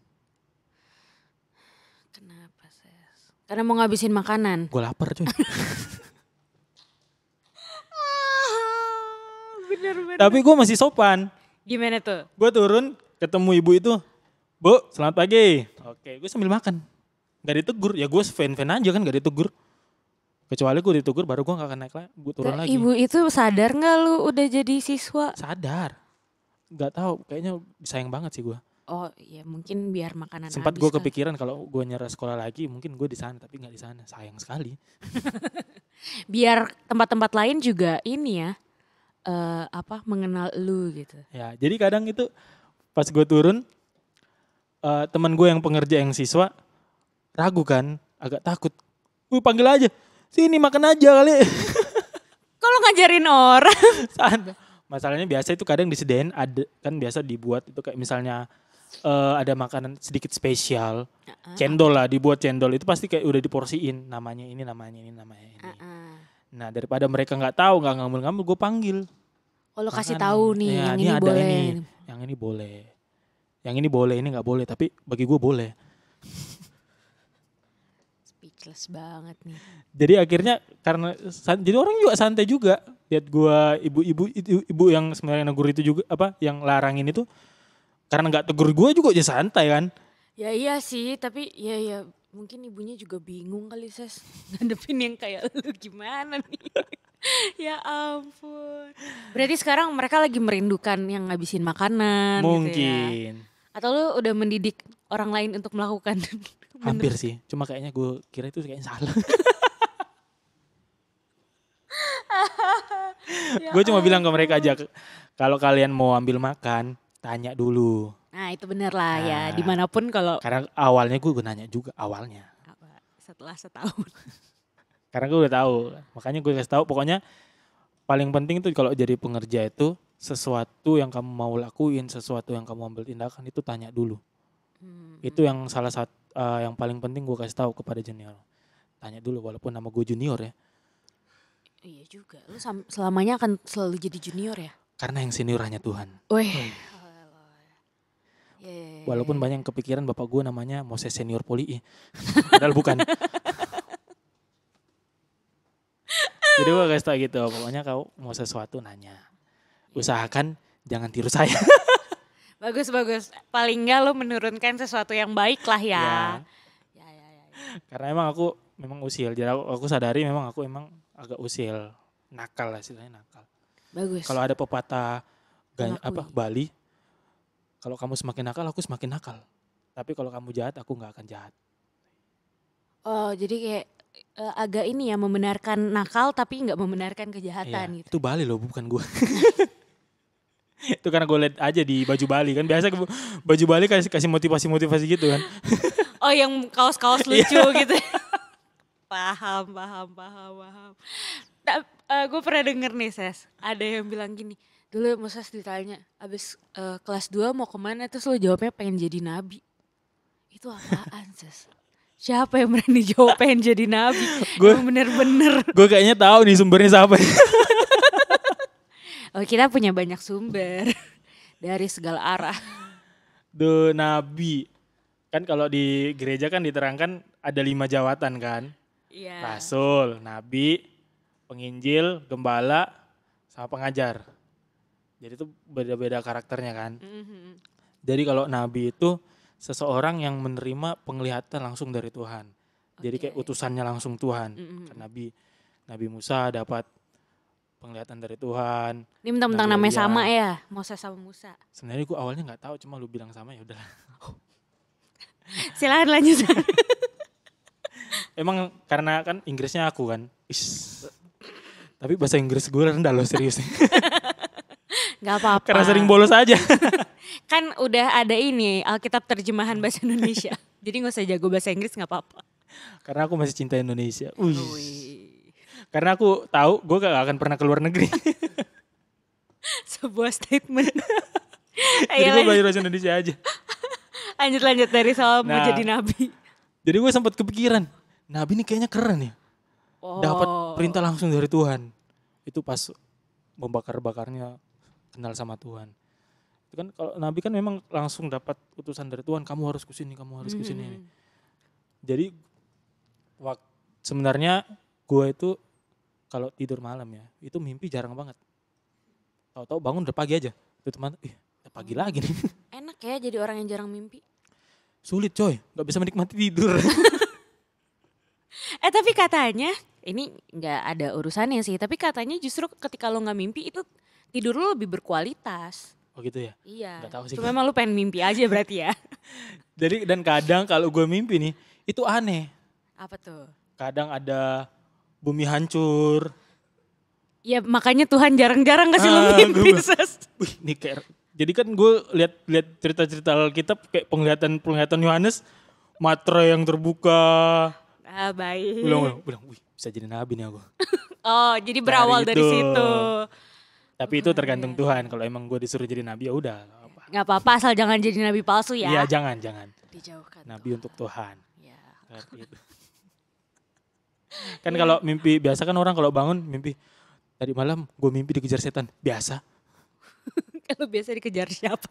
kenapa, Ses? Karena mau ngabisin makanan. Gue lapar cuy. Bener-bener. Tapi gue masih sopan. Gimana tuh? Gue turun, ketemu ibu itu. Bu, selamat pagi. Oke, gue sambil makan. Gak ditegur, ya gue fan-fan aja kan gak ditegur. Kecuali gue ditegur baru gue gak akan naik lagi, gue turun lagi. Ibu itu sadar gak lu udah jadi siswa? Sadar. Gak tahu, kayaknya sayang banget sih gue. Oh ya mungkin biar makanan Sempat habis gue kali. kepikiran kalau gue nyerah sekolah lagi mungkin gue di sana, tapi gak di sana. Sayang sekali. Biar tempat-tempat lain juga ini ya, mengenal lu gitu. Ya, jadi kadang itu pas gue turun, teman gue yang pengerja yang siswa ragu kan, agak takut. Gue panggil aja, sini makan aja kali. Kalau ngajarin orang. Sana. Masalahnya biasa itu kadang disediain ada kan biasa dibuat itu kayak misalnya ada makanan sedikit spesial, cendol lah dibuat cendol itu pasti kayak udah diporsiin namanya ini namanya ini namanya ini. Nah daripada mereka nggak tahu nggak ngambil-ngambil gue panggil. Oh, lo kasih Makan tahu nih. nih Ya, yang ini ini ada boleh. ini, yang ini boleh, yang ini boleh ini nggak boleh tapi bagi gue boleh. Speechless banget nih. Jadi akhirnya karena jadi orang juga santai juga lihat gua ibu yang sebenarnya negur itu juga apa yang larangin itu karena nggak tegur gua juga aja santai kan. Ya iya sih, tapi ya mungkin ibunya juga bingung kali Ses. Ngadepin yang kayak lu gimana nih. Ya ampun. Berarti sekarang mereka lagi merindukan yang ngabisin makanan gitu ya. Mungkin Atau lu udah mendidik orang lain untuk melakukan. hampir sih, cuma kayaknya gue kira itu kayaknya salah. Ya Gue cuma bilang ke mereka aja kalau kalian mau ambil makan tanya dulu. Nah itu bener lah ya, Nah. dimanapun kalau Karena awalnya gue nanya juga awalnya. setelah setahun. Karena gue udah tahu, makanya gue kasih tahu. Pokoknya paling penting itu kalau jadi pengerja itu sesuatu yang kamu mau lakuin, sesuatu yang kamu ambil tindakan itu tanya dulu. Itu yang salah satu yang paling penting gue kasih tahu kepada junior. Tanya dulu walaupun nama gue junior ya. Iya juga, lu selamanya akan selalu jadi junior ya? Karena yang senior hanya Tuhan. Weh. Walaupun banyak yang kepikiran bapak gue namanya Moses Senior Poli. Padahal bukan. Jadi gue kasih tau gitu, pokoknya kau mau sesuatu nanya. Usahakan jangan tiru saya. Bagus. Paling enggak lo menurunkan sesuatu yang baik lah ya. Ya. Karena emang aku memang usil. Jadi aku sadari memang aku emang agak usil. Nakal lah istilahnya nakal. Bagus. Kalau ada pepatah Mengakui. Bali, kalau kamu semakin nakal, aku semakin nakal. Tapi kalau kamu jahat, aku nggak akan jahat. Oh jadi kayak agak ini ya membenarkan nakal tapi nggak membenarkan kejahatan Iya, gitu. itu Bali loh, bukan gue. Itu karena gue liat aja di baju Bali kan biasa baju Bali kasih motivasi gitu kan. Oh yang kaos-kaos lucu gitu. Paham. Gue pernah denger nih Ses, ada yang bilang gini, dulu Moses ditanya, abis kelas 2 mau kemana, terus lo jawabnya pengen jadi nabi. Itu apaan Ses? Siapa yang berani jawab pengen jadi nabi? Emang bener-bener. Gue kayaknya tahu nih sumbernya siapa. Oh kita punya banyak sumber dari segala arah. Duh, nabi. Kan kalau di gereja kan diterangkan ada 5 jawatan kan. Iya. Rasul, nabi, penginjil, gembala, sama pengajar. Jadi itu beda-beda karakternya kan. Jadi kalau nabi itu seseorang yang menerima penglihatan langsung dari Tuhan. Jadi kayak utusannya langsung Tuhan. Kan Nabi Musa dapat penglihatan dari Tuhan. Ini mentang-mentang Nabi namanya Elia. sama ya, Moses sama Musa. Sebenarnya gue awalnya nggak tahu, cuma lu bilang sama ya udahlah. Silahkan lanjut. Emang karena kan Inggrisnya aku kan. Tapi bahasa Inggris gue rendah loh serius. Gak apa-apa. Karena sering bolos aja. Kan udah ada ini Alkitab terjemahan bahasa Indonesia. Jadi gak usah jago bahasa Inggris gak apa-apa. Karena aku masih cinta Indonesia. Wih. Wih. Karena aku tahu gue gak akan pernah keluar negeri. Sebuah statement. Jadi gue belajar bahasa Indonesia aja. Lanjut dari soal mau Nah. jadi nabi. Jadi gue sempat kepikiran, nabi ini kayaknya keren ya. Oh. Dapat perintah langsung dari Tuhan. Itu pas membakar-bakarnya kenal sama Tuhan. Itu kan kalau nabi kan memang langsung dapat utusan dari Tuhan, kamu harus kesini, kamu harus kesini. Jadi sebenarnya gue itu kalau tidur malam ya, itu mimpi jarang banget. Tahu-tahu bangun udah pagi aja. Itu teman, udah pagi lagi nih. Enak ya jadi orang yang jarang mimpi. Sulit coy, gak bisa menikmati tidur. Tapi katanya, ini gak ada urusannya sih, tapi katanya justru ketika lo gak mimpi itu tidur lo lebih berkualitas. Oh gitu ya? Iya. Gak tahu sih. Cuma emang lo pengen mimpi aja berarti ya. Jadi dan kadang kalau gue mimpi nih, itu aneh. Apa tuh? Kadang ada bumi hancur. Ya makanya Tuhan jarang-jarang kasih lo mimpi. Wih, ini kayak, jadi kan gue lihat cerita-cerita Alkitab kayak penglihatan Yohanes, matra yang terbuka. Ah baik. Bilang, wih bisa jadi nabi nih aku. Oh jadi berawal dari situ. Tapi itu tergantung Tuhan. Kalau emang gue disuruh jadi nabi ya udah. Gak apa-apa asal jangan jadi nabi palsu ya. Iya jangan. Dijauhkan. Nabi untuk Tuhan. Ya. Gitu. Kan kalau mimpi biasa kan orang kalau bangun mimpi tadi malam gue mimpi dikejar setan biasa. Kalau biasa dikejar siapa?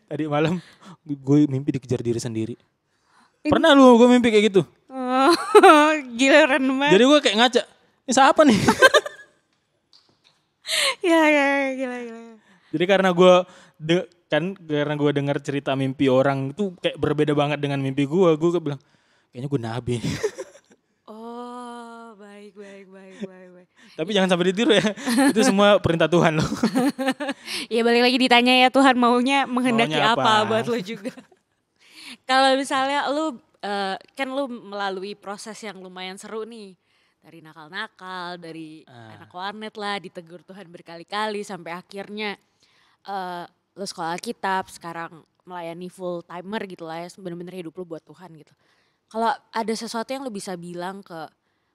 Tadi malam gue mimpi dikejar diri sendiri. Pernah lu gue mimpi kayak gitu? Oh, gila banget. Jadi gue kayak ngaca, ini siapa nih? Ya, gila. Jadi karena gue dengar cerita mimpi orang itu kayak berbeda banget dengan mimpi gue bilang kayaknya gue nabi. Oh, baik. Tapi jangan sampai ditiru ya. Itu semua perintah Tuhan loh. Ya balik lagi ditanya ya Tuhan maunya menghendaki Maunya apa apa buat lo juga. Kalau misalnya lu kan lu melalui proses yang lumayan seru nih. Dari nakal-nakal, dari anak warnet lah, ditegur Tuhan berkali-kali sampai akhirnya lu sekolah Alkitab, sekarang melayani full timer gitu lah ya, bener-bener hidup lu buat Tuhan gitu. Kalau ada sesuatu yang lu bisa bilang ke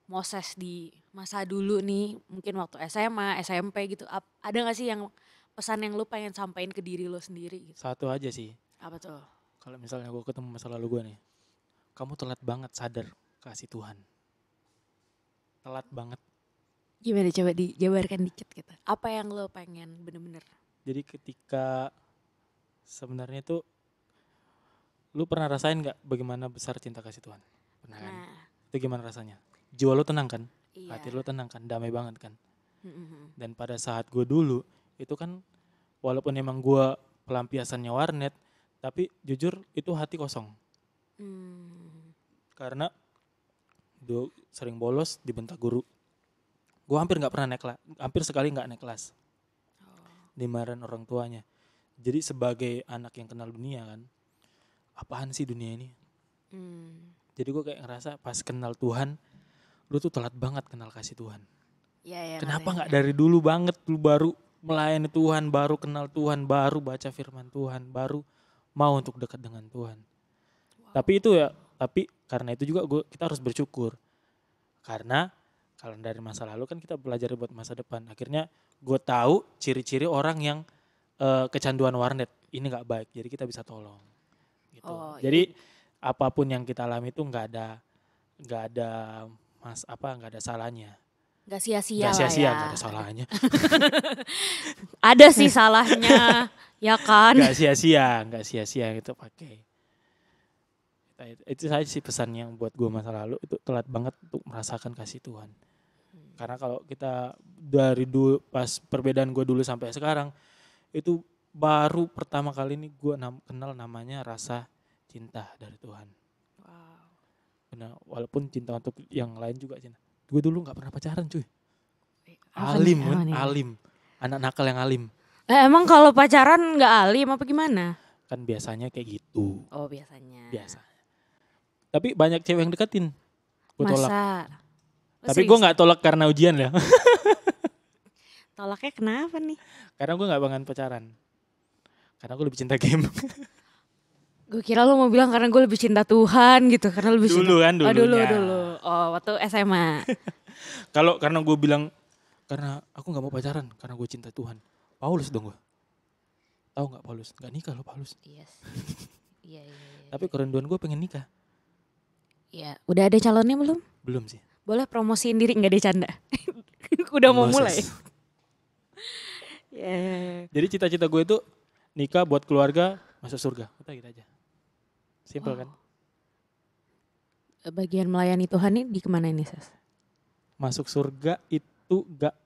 Moses di masa dulu nih, mungkin waktu SMA, SMP gitu, ada gak sih yang pesan yang lu pengen sampein ke diri lu sendiri gitu? Satu aja sih. Apa tuh? Kalau misalnya gue ketemu masa lalu gue nih, kamu telat banget sadar kasih Tuhan. Telat banget. Gimana coba dijabarkan dikit gitu. Apa yang lo pengen bener-bener? Jadi ketika sebenarnya tuh lu pernah rasain gak bagaimana besar cinta kasih Tuhan? Pernah kan? Itu gimana rasanya? Jiwa lu tenang kan? Iya. Hati lu tenang kan? Damai banget kan? Dan pada saat gue dulu itu kan walaupun emang gue pelampiasannya warnet, tapi jujur itu hati kosong. Karena gue sering bolos dibentak guru. Gue hampir sekali nggak naik kelas. Dimarahin orang tuanya. Jadi sebagai anak yang kenal dunia kan, apaan sih dunia ini? Jadi gue kayak ngerasa pas kenal Tuhan, lu tuh telat banget kenal kasih Tuhan. Ya, Kenapa nggak dari dulu banget, lu baru melayani Tuhan, baru kenal Tuhan, baru baca firman Tuhan, baru mau untuk dekat dengan Tuhan. Tapi karena itu juga kita harus bersyukur. Karena kalau dari masa lalu kan kita belajar buat masa depan. Akhirnya gue tahu ciri-ciri orang yang kecanduan warnet. Ini gak baik, jadi kita bisa tolong. Gitu. Jadi apapun yang kita alami itu nggak ada salahnya. Gak sia-sia lah sia-sia, ya. gak ada salahnya. Ada sih salahnya, ya kan? Gak sia-sia gitu pakai. Itu saja sih pesan yang buat gue masa lalu itu telat banget untuk merasakan kasih Tuhan. Karena kalau kita dari dulu pas perbedaan gue dulu sampai sekarang itu baru pertama kali ini gue kenal namanya rasa cinta dari Tuhan. Wow. Benar, walaupun cinta untuk yang lain juga cinta. Gue dulu nggak pernah pacaran cuy. Alim, anak nakal yang alim. Emang kalau pacaran nggak alim apa gimana? Kan biasanya kayak gitu. Oh biasanya. Tapi banyak cewek yang deketin. Gue tolak. Tapi serius? gue gak tolak karena ujian ya. Tolaknya kenapa nih? Karena gue gak pengen pacaran. Karena aku lebih cinta game. Gue kira lo mau bilang karena gue lebih cinta Tuhan gitu. Karena lebih Dulu cinta. kan, dulunya. Dulu. Oh waktu SMA. Karena gue bilang, karena aku gak mau pacaran, karena gue cinta Tuhan. Paulus dong gue. Tahu gak Paulus? Gak nikah loh Paulus. Yes. Iya. Tapi kerinduan gue pengen nikah. Iya. Udah ada calonnya belum? Belum sih. Boleh promosiin diri gak deh canda? Udah mau mulai. Yeah. Jadi cita-cita gue itu nikah buat keluarga masuk surga. Udah gitu aja. Simple kan? Bagian melayani Tuhan ini di kemana ini Sas? Masuk surga itu gak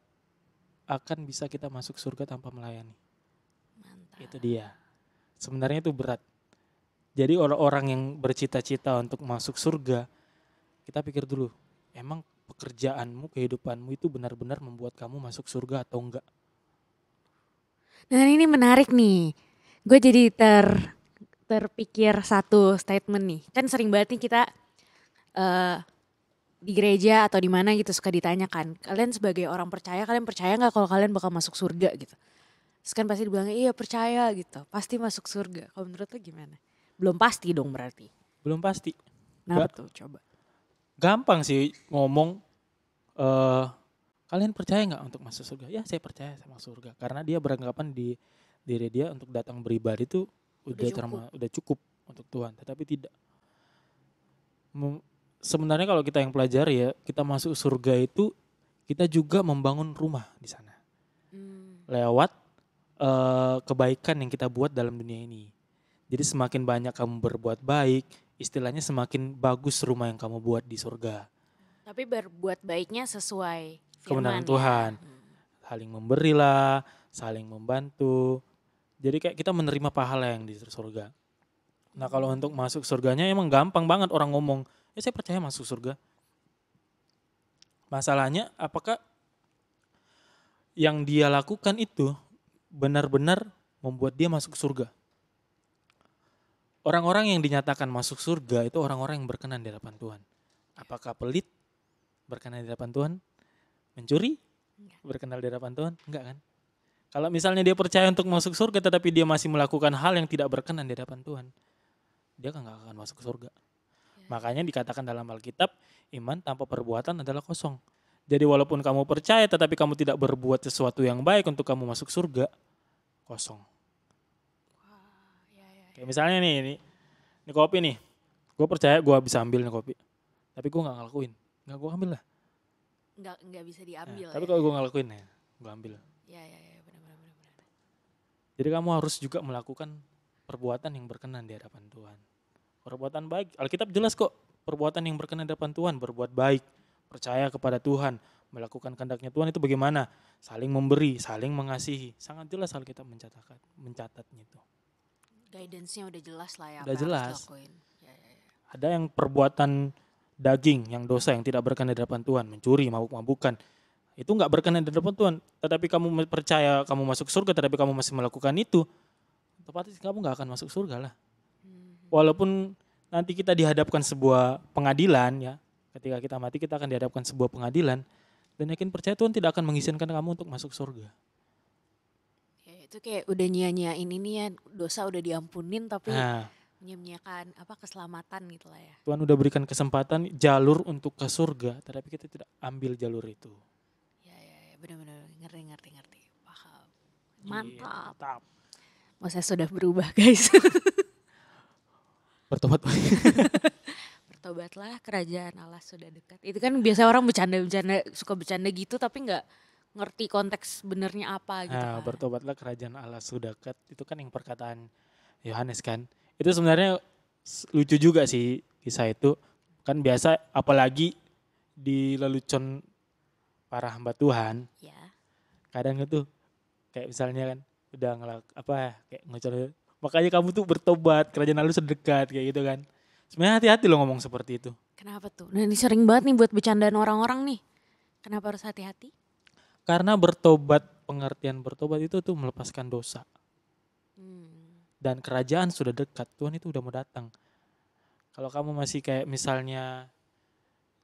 akan bisa kita masuk surga tanpa melayani. Mantap. Itu dia. Sebenarnya itu berat. Jadi orang-orang yang bercita-cita untuk masuk surga, kita pikir dulu, emang pekerjaanmu, kehidupanmu itu benar-benar membuat kamu masuk surga atau enggak? Nah ini menarik nih. Gue jadi terpikir satu statement nih. Kan sering banget nih kita di gereja atau di mana gitu suka ditanyakan, kalian sebagai orang percaya, kalian percaya nggak kalau kalian bakal masuk surga gitu? Terus kan pasti dibilang iya percaya gitu, pasti masuk surga. Kalau menurut lo gimana? Belum pasti dong berarti. Belum pasti. Nah betul, coba. Gampang sih ngomong, kalian percaya nggak untuk masuk surga? Ya saya percaya sama surga, karena dia beranggapan di diri dia untuk datang beribadah itu udah cukup untuk Tuhan. Tetapi tidak. Sebenarnya kalau kita yang pelajari ya, kita masuk surga itu kita juga membangun rumah di sana. Lewat kebaikan yang kita buat dalam dunia ini. Jadi semakin banyak kamu berbuat baik, istilahnya semakin bagus rumah yang kamu buat di surga. Tapi berbuat baiknya sesuai kebenaran firman Tuhan. Ya. Saling memberilah, saling membantu. Jadi kayak kita menerima pahala yang di surga. Nah kalau untuk masuk surganya emang gampang banget orang ngomong, ya saya percaya masuk surga. Masalahnya apakah yang dia lakukan itu benar-benar membuat dia masuk surga? Orang-orang yang dinyatakan masuk surga itu orang-orang yang berkenan di hadapan Tuhan. Apakah pelit? Berkenan di hadapan Tuhan? Mencuri? Berkenan di hadapan Tuhan? Enggak kan? Kalau misalnya dia percaya untuk masuk surga tetapi dia masih melakukan hal yang tidak berkenan di hadapan Tuhan, dia kan gak akan masuk surga. Makanya dikatakan dalam Alkitab, iman tanpa perbuatan adalah kosong. Jadi walaupun kamu percaya tetapi kamu tidak berbuat sesuatu yang baik untuk kamu masuk surga, kosong. Kayak misalnya nih, ini kopi nih. Gue percaya gue bisa ambil nih kopi. Tapi gue gak ngelakuin. Gak gue ambil lah. Nggak bisa diambil. Tapi kalau gue ngelakuin ya, gue ambil. Ya, benar. Jadi kamu harus juga melakukan perbuatan yang berkenan di hadapan Tuhan. Perbuatan baik, Alkitab jelas kok. Perbuatan yang berkenan di hadapan Tuhan, berbuat baik, percaya kepada Tuhan, melakukan kehendaknya Tuhan itu bagaimana? Saling memberi, saling mengasihi. Sangat jelas Alkitab mencatatnya itu. Guidance-nya udah jelas lah ya. Udah jelas. Ya. Ada yang perbuatan daging, yang dosa, yang tidak berkenan di hadapan Tuhan, mencuri, mabuk-mabukan. Itu gak berkenan di hadapan Tuhan. Tetapi kamu percaya kamu masuk surga, tetapi kamu masih melakukan itu, otomatis kamu gak akan masuk surga lah. Walaupun nanti kita dihadapkan sebuah pengadilan ya, ketika kita mati kita akan dihadapkan sebuah pengadilan, dan yakin percaya Tuhan tidak akan mengizinkan kamu untuk masuk surga. Ya, itu kayak udah nyia-nyiain ini ya, dosa udah diampunin tapi menyia-nyiakan keselamatan gitu lah ya. Tuhan udah berikan kesempatan jalur untuk ke surga, tetapi kita tidak ambil jalur itu. Ya, benar-benar ngerti. Paham. Mantap. Mantap. Masa sudah berubah guys. Bertobat. Bertobatlah, kerajaan Allah sudah dekat. Itu kan biasa orang suka bercanda gitu tapi nggak ngerti konteks benernya apa gitu. Nah, bertobatlah, kerajaan Allah sudah dekat. Itu kan yang perkataan Yohanes kan. Itu sebenarnya lucu juga sih kisah itu. Kan biasa apalagi di lelucon para hamba Tuhan. Ya. Kadang itu kayak misalnya kan udah kayak ngocor, makanya kamu tuh bertobat, kerajaan Allah sudah dekat kayak gitu kan. Sebenarnya hati-hati lo ngomong seperti itu. Kenapa tuh? Nah ini sering banget nih buat bercandaan orang-orang nih. Kenapa harus hati-hati? Karena pengertian bertobat itu tuh melepaskan dosa. Dan kerajaan sudah dekat, Tuhan itu udah mau datang. Kalau kamu masih kayak misalnya,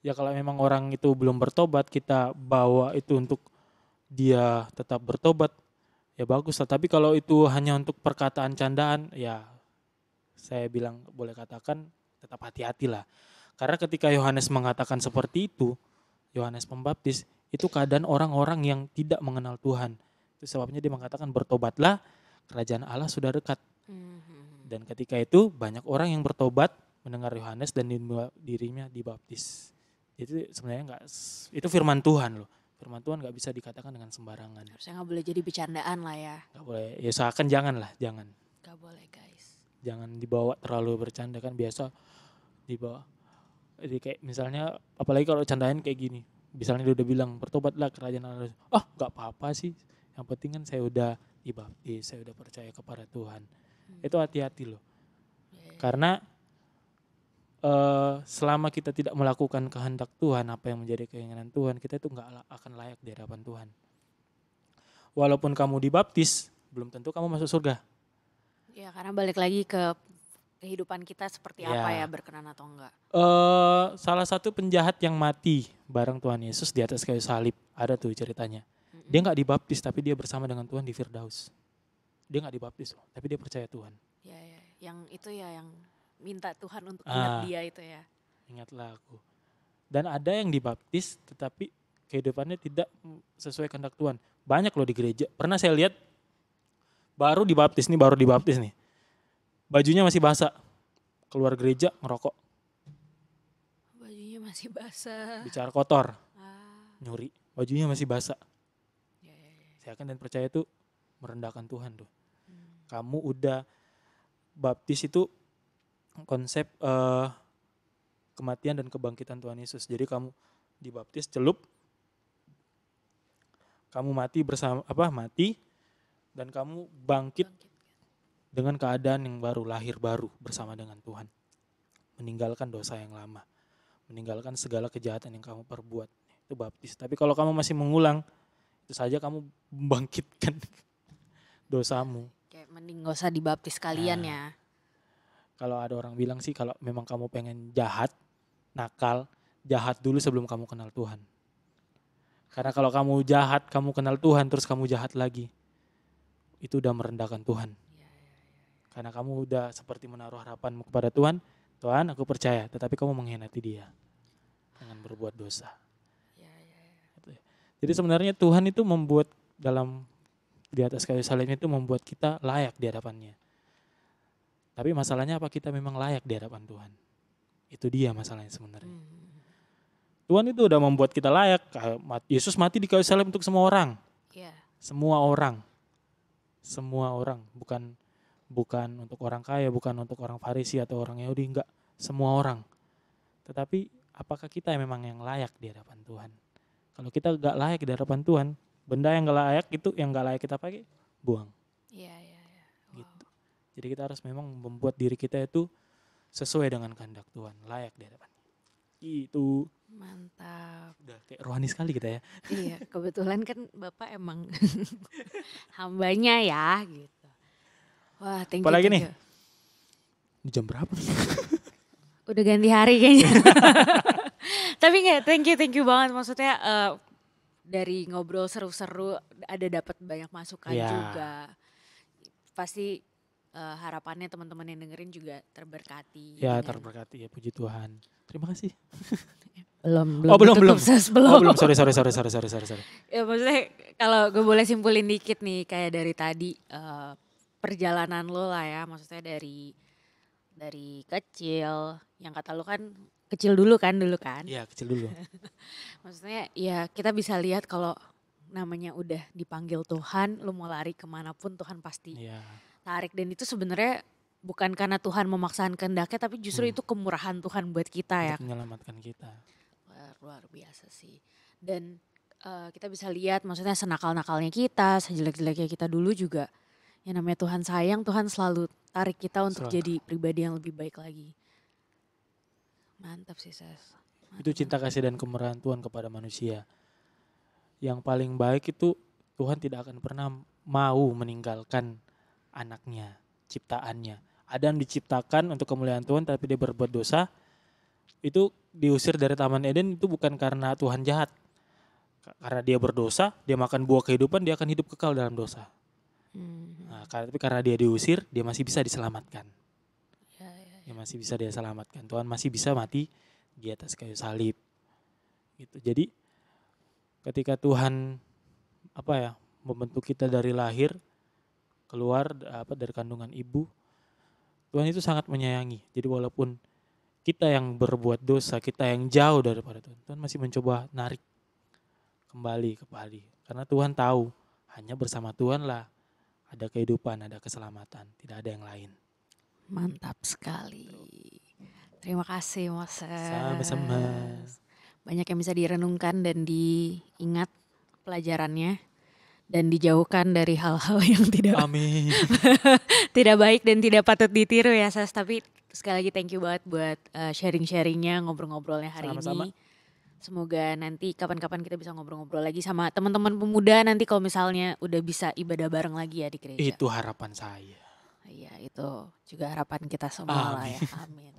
ya kalau memang orang itu belum bertobat, kita bawa itu untuk dia tetap bertobat, ya bagus lah. Tapi kalau itu hanya untuk perkataan candaan, ya saya bilang boleh katakan tetap hati-hatilah. Karena ketika Yohanes mengatakan seperti itu, Yohanes Pembaptis, itu keadaan orang-orang yang tidak mengenal Tuhan. Itu sebabnya dia mengatakan bertobatlah, kerajaan Allah sudah dekat. Dan ketika itu banyak orang yang bertobat mendengar Yohanes dan dirinya dibaptis. Itu sebenarnya enggak, itu firman Tuhan loh. Firman Tuhan nggak bisa dikatakan dengan sembarangan. Harusnya nggak boleh jadi bercandaan lah ya. Nggak boleh, ya usahakan jangan lah, jangan. Nggak boleh guys. Jangan dibawa terlalu bercanda, kan biasa dibawa. Jadi kayak misalnya, apalagi kalau candaan kayak gini. Misalnya dia udah bilang, bertobatlah kerajaan Allah. Nggak apa-apa sih. Yang penting kan saya udah dibaptis, saya udah percaya kepada Tuhan. Itu hati-hati loh. Karena selama kita tidak melakukan kehendak Tuhan, apa yang menjadi keinginan Tuhan, kita itu nggak akan layak di hadapan Tuhan. Walaupun kamu dibaptis, belum tentu kamu masuk surga. Ya karena balik lagi ke kehidupan kita seperti apa ya, berkenan atau enggak. Salah satu penjahat yang mati bareng Tuhan Yesus di atas kayu salib, ada tuh ceritanya. Dia nggak dibaptis tapi dia bersama dengan Tuhan di Firdaus. Dia nggak dibaptis loh, tapi dia percaya Tuhan. Ya, yang itu ya yang minta Tuhan untuk ingat dia itu ya. Ingatlah aku. Dan ada yang dibaptis tetapi kehidupannya tidak sesuai kehendak Tuhan. Banyak loh di gereja. Pernah saya lihat baru dibaptis nih. Bajunya masih basah. Keluar gereja ngerokok. Bajunya masih basah. Bicara kotor. Nyuri. Bajunya masih basah. Saya yakin dan percaya itu merendahkan Tuhan tuh. Kamu udah baptis itu konsep kematian dan kebangkitan Tuhan Yesus. Jadi kamu dibaptis celup, kamu mati dan kamu bangkit dengan keadaan yang baru, lahir baru bersama dengan Tuhan. Meninggalkan dosa yang lama, meninggalkan segala kejahatan yang kamu perbuat. Itu baptis. Tapi kalau kamu masih mengulang, itu saja kamu membangkitkan dosamu. Kayak mending gak usah dibaptis kalian ya. Kalau ada orang bilang sih, kalau memang kamu pengen jahat, nakal, jahat dulu sebelum kamu kenal Tuhan. Karena kalau kamu jahat, kamu kenal Tuhan, terus kamu jahat lagi, itu udah merendahkan Tuhan. Karena kamu udah seperti menaruh harapanmu kepada Tuhan, Tuhan aku percaya, tetapi kamu mengkhianati dia dengan berbuat dosa. Jadi sebenarnya Tuhan itu membuat di atas kayu salib itu membuat kita layak di hadapannya. Tapi masalahnya apa kita memang layak di hadapan Tuhan? Itu dia masalahnya sebenarnya. Tuhan itu udah membuat kita layak. Yesus mati di kayu salib untuk semua orang. Semua orang. Bukan untuk orang kaya, bukan untuk orang Farisi atau orang Yahudi, enggak. Semua orang. Tetapi apakah kita memang yang layak di hadapan Tuhan? Kalau kita enggak layak di hadapan Tuhan, benda yang enggak layak itu yang enggak layak kita pakai, buang. Wow. Gitu. Jadi kita harus memang membuat diri kita itu sesuai dengan kehendak Tuhan, layak di hadapan. Itu mantap. Udah kayak rohani sekali kita ya. Iya, kebetulan kan Bapak emang hambanya ya gitu. Wah, thank you. Apalagi nih? Di jam berapa? Udah ganti hari kayaknya. Tapi enggak, thank you banget. Maksudnya dari ngobrol seru-seru ada dapat banyak masukan juga. Pasti harapannya teman-teman yang dengerin juga terberkati. Ya terberkati ya, puji Tuhan. Terima kasih. Belum. Belum. Belum. Sorry. Ya maksudnya kalau gue boleh simpulin dikit nih, kayak dari tadi perjalanan lo lah ya, maksudnya dari kecil, yang kata lo kan kecil dulu kan. Iya, kecil dulu. Maksudnya ya kita bisa lihat kalau namanya udah dipanggil Tuhan, lo mau lari kemanapun Tuhan pasti tarik. Dan itu sebenarnya bukan karena Tuhan memaksakan kehendaknya, tapi justru itu kemurahan Tuhan buat kita ya. Untuk menyelamatkan kita. Luar biasa sih. Dan kita bisa lihat maksudnya senakal-nakalnya kita, sejelek-jeleknya kita dulu juga. Yang namanya Tuhan sayang, Tuhan selalu tarik kita untuk jadi pribadi yang lebih baik lagi. Mantap sih, Ses. Itu cinta kasih dan kemurahan Tuhan kepada manusia. Yang paling baik itu Tuhan tidak akan pernah mau meninggalkan anaknya, ciptaannya. Ada yang diciptakan untuk kemuliaan Tuhan tapi dia berbuat dosa. Itu diusir dari Taman Eden itu bukan karena Tuhan jahat. Karena dia berdosa, dia makan buah kehidupan, dia akan hidup kekal dalam dosa. Nah, tapi karena dia diusir, dia masih bisa diselamatkan. Ya. Dia masih bisa dia selamatkan. Tuhan masih bisa mati di atas kayu salib. Gitu. Jadi ketika Tuhan membentuk kita dari lahir, keluar dari kandungan ibu, Tuhan itu sangat menyayangi. Jadi walaupun kita yang berbuat dosa, kita yang jauh daripada Tuhan, Tuhan masih mencoba narik kembali. Karena Tuhan tahu hanya bersama Tuhanlah ada kehidupan, ada keselamatan, tidak ada yang lain. Mantap sekali. Terima kasih Moses. Sama-sama. Banyak yang bisa direnungkan dan diingat pelajarannya dan dijauhkan dari hal-hal yang Amin. tidak baik dan tidak patut ditiru ya Ses. Tapi sekali lagi thank you banget buat sharing-sharingnya, ngobrol-ngobrolnya hari Sama-sama. ini. Semoga nanti kapan-kapan kita bisa ngobrol-ngobrol lagi sama teman-teman pemuda nanti kalau misalnya udah bisa ibadah bareng lagi ya di gereja. Itu harapan saya. Iya, itu juga harapan kita semua lah ya. Amin.